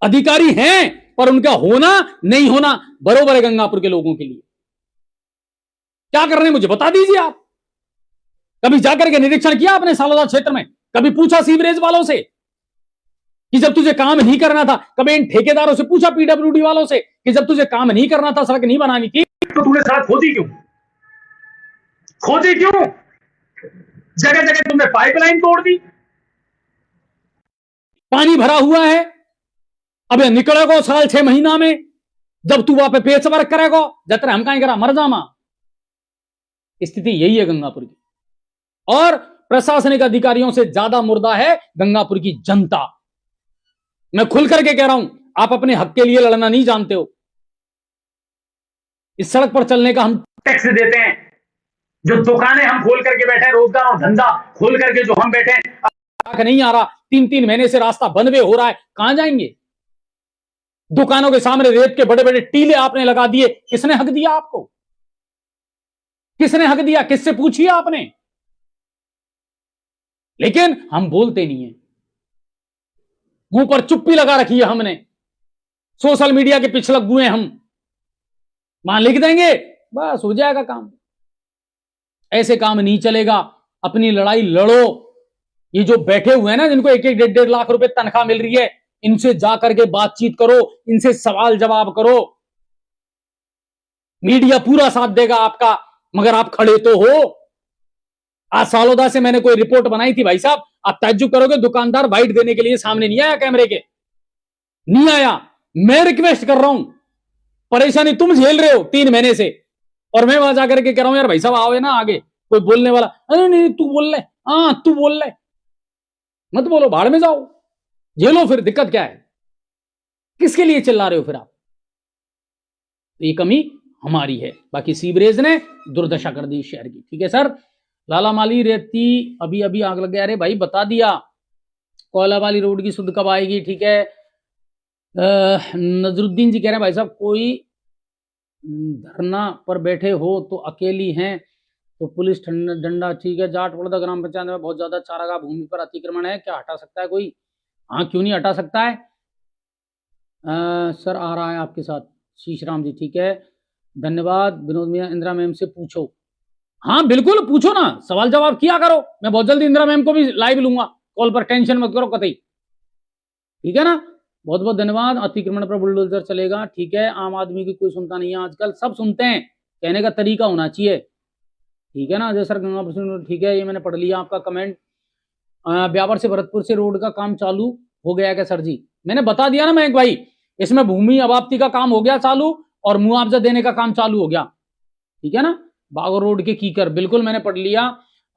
S1: अधिकारी हैं पर उनका होना नहीं होना बरोबर है गंगापुर के लोगों के लिए। क्या कर रहे हैं मुझे बता दीजिए आप। कभी जाकर के निरीक्षण किया आपने सालोदा क्षेत्र में? कभी पूछा सीवरेज वालों से कि जब तुझे काम नहीं करना था? कभी इन ठेकेदारों से पूछा, पीडब्ल्यूडी वालों से, कि जब तुझे काम नहीं करना था, सड़क नहीं बनानी थी, तो तूने सड़क खोदी क्यों? खोदी क्यों? जगह जगह तुमने पाइपलाइन तोड़ दी, पानी भरा हुआ है। अबे निकलेगा साल 6 महीना में, जब तू वहां पे पेच वर्क करेगा, जब हम कहीं करा मर जामा। स्थिति यही है गंगापुर की। और प्रशासनिक अधिकारियों से ज्यादा मुर्दा है गंगापुर की जनता। मैं खुल करके कह रहा हूं, आप अपने हक के लिए लड़ना नहीं जानते हो। इस सड़क पर चलने का हम टैक्स देते हैं, जो दुकानें हम खोल करके बैठे हैं, रोजगार और धंधा खोल करके जो हम बैठे हैं, नहीं आ रहा, 3-3 महीने से रास्ता बंद भी हो रहा है, कहां जाएंगे? दुकानों के सामने रेत के बड़े बड़े टीले आपने लगा दिए, किसने हक दिया आपको? किसने हक दिया? किससे पूछिए आपने? लेकिन हम बोलते नहीं है, मुंह पर चुप्पी लगा रखी है हमने, सोशल मीडिया के पिछलक हुए हम, वहां लिख देंगे, बस हो जाएगा काम। ऐसे काम नहीं चलेगा, अपनी लड़ाई लड़ो। ये जो बैठे हुए हैं ना, जिनको 1-1, 1.5 लाख रुपए तनख्वाह मिल रही है, इनसे जाकर के बातचीत करो, इनसे सवाल जवाब करो। मीडिया पूरा साथ देगा आपका, मगर आप खड़े तो हो। आज सालोदा से मैंने कोई रिपोर्ट बनाई थी भाई साहब, आप ताज्जुब करोगे, दुकानदार बाइट देने के लिए सामने नहीं आया, कैमरे के नहीं आया। मैं रिक्वेस्ट कर रहा हूं, परेशानी तुम झेल रहे हो 3 महीने से, और मैं वहां जाकर के कह रहा हूं यार भाई साहब आओ ना आगे, कोई बोलने वाला, अरे नहीं तू बोल ले, हाँ तू बोल ले, मत बोलो, भाड़ में जाओ, झेलो, फिर दिक्कत क्या है? किसके लिए चिल्ला रहे हो फिर आप? ये कमी हमारी है। बाकी सीवरेज ने दुर्दशा कर दी शहर की। ठीक है सर। लाला माली रेती अभी अभी आग लग गया, अरे भाई बता दिया। कोयला वाली रोड की सुध कब आएगी? ठीक है। नजरुद्दीन जी कह रहे हैं भाई साहब कोई धरना पर बैठे हो तो अकेली हैं तो पुलिस डंडा, ठीक है। जाट बड़ौदा ग्राम पंचायत में बहुत ज्यादा चारागाह भूमि पर अतिक्रमण है, क्या हटा सकता है कोई? हाँ क्यों नहीं हटा सकता है। सर आ रहा है आपके साथ शीश राम जी, ठीक है धन्यवाद। विनोद मियाँ इंदिरा मैम से पूछो, हाँ बिल्कुल पूछो ना, सवाल जवाब किया करो। मैं बहुत जल्दी इंदिरा मैम को भी लाइव लूंगा कॉल पर, टेंशन मत करो कतई, ठीक है ना। बहुत बहुत धन्यवाद। अतिक्रमण पर बुलडोजर चलेगा, ठीक है। आम आदमी की कोई सुनता नहीं है आजकल, सब सुनते हैं, कहने का तरीका होना चाहिए, ठीक है ना। अजय सर गंगा प्रसाद, ठीक है ये मैंने पढ़ लिया आपका कमेंट। ब्यावर से भरतपुर से रोड का काम चालू हो गया क्या सर जी? मैंने बता दिया ना मैं एक भाई, इसमें भूमि अबाप्ति का काम हो गया चालू और मुआवजा देने का काम चालू हो गया, ठीक है ना। बागोर रोड के कीकर, बिल्कुल मैंने पढ़ लिया।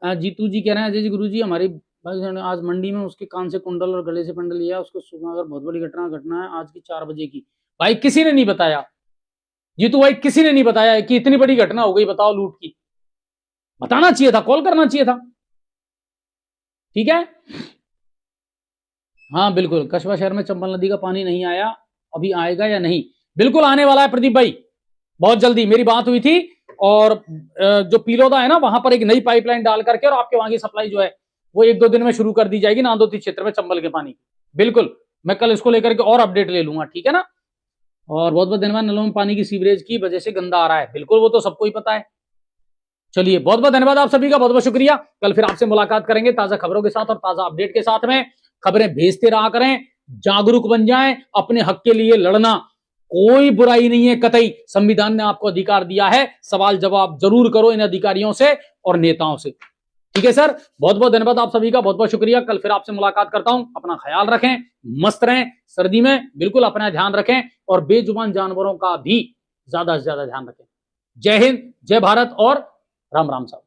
S1: जीतू जी कह रहे हैं अजय जी गुरु जी हमारी आज मंडी में उसके कान से कुंडल और गले से पंडल लिया, उसको सुबह अगर बहुत बड़ी घटना है आज की 4 बजे की। भाई किसी ने नहीं बताया जीतू भाई, किसी ने नहीं बताया कि इतनी बड़ी घटना हो गई, बताओ लूट की। बताना चाहिए था, कॉल करना चाहिए था, ठीक है। हाँ बिल्कुल, कस्बा शहर में चंबल नदी का पानी नहीं आया, अभी आएगा या नहीं? बिल्कुल आने वाला है प्रदीप भाई, बहुत जल्दी। मेरी बात हुई थी और जो पीलोदा है ना, वहां पर एक नई पाइपलाइन डाल करके और आपके वहां की सप्लाई जो है वो 1-2 दिन में शुरू कर दी जाएगी नांदोती क्षेत्र में चंबल के पानी। बिल्कुल, मैं कल इसको लेकर के और अपडेट ले लूंगा, ठीक है ना। और बहुत बहुत धन्यवाद। नलों में पानी की सीवरेज की वजह से गंदा आ रहा है, बिल्कुल वो तो सबको ही पता है। चलिए बहुत बहुत धन्यवाद आप सभी का, बहुत बहुत शुक्रिया। कल फिर आपसे मुलाकात करेंगे ताजा खबरों के साथ और ताजा अपडेट के साथ में। खबरें भेजते रहा करें, जागरूक बन जाएं, अपने हक के लिए लड़ना कोई बुराई नहीं है कतई। संविधान ने आपको अधिकार दिया है, सवाल जवाब जरूर करो इन अधिकारियों से और नेताओं से, ठीक है सर। बहुत बहुत धन्यवाद आप सभी का, बहुत बहुत शुक्रिया। कल फिर आपसे मुलाकात करता हूं। अपना ख्याल रखें, मस्त रहें, सर्दी में बिल्कुल अपना ध्यान रखें और बेजुबान जानवरों का भी ज्यादा से ज्यादा ध्यान रखें। जय हिंद, जय भारत और राम राम साहब।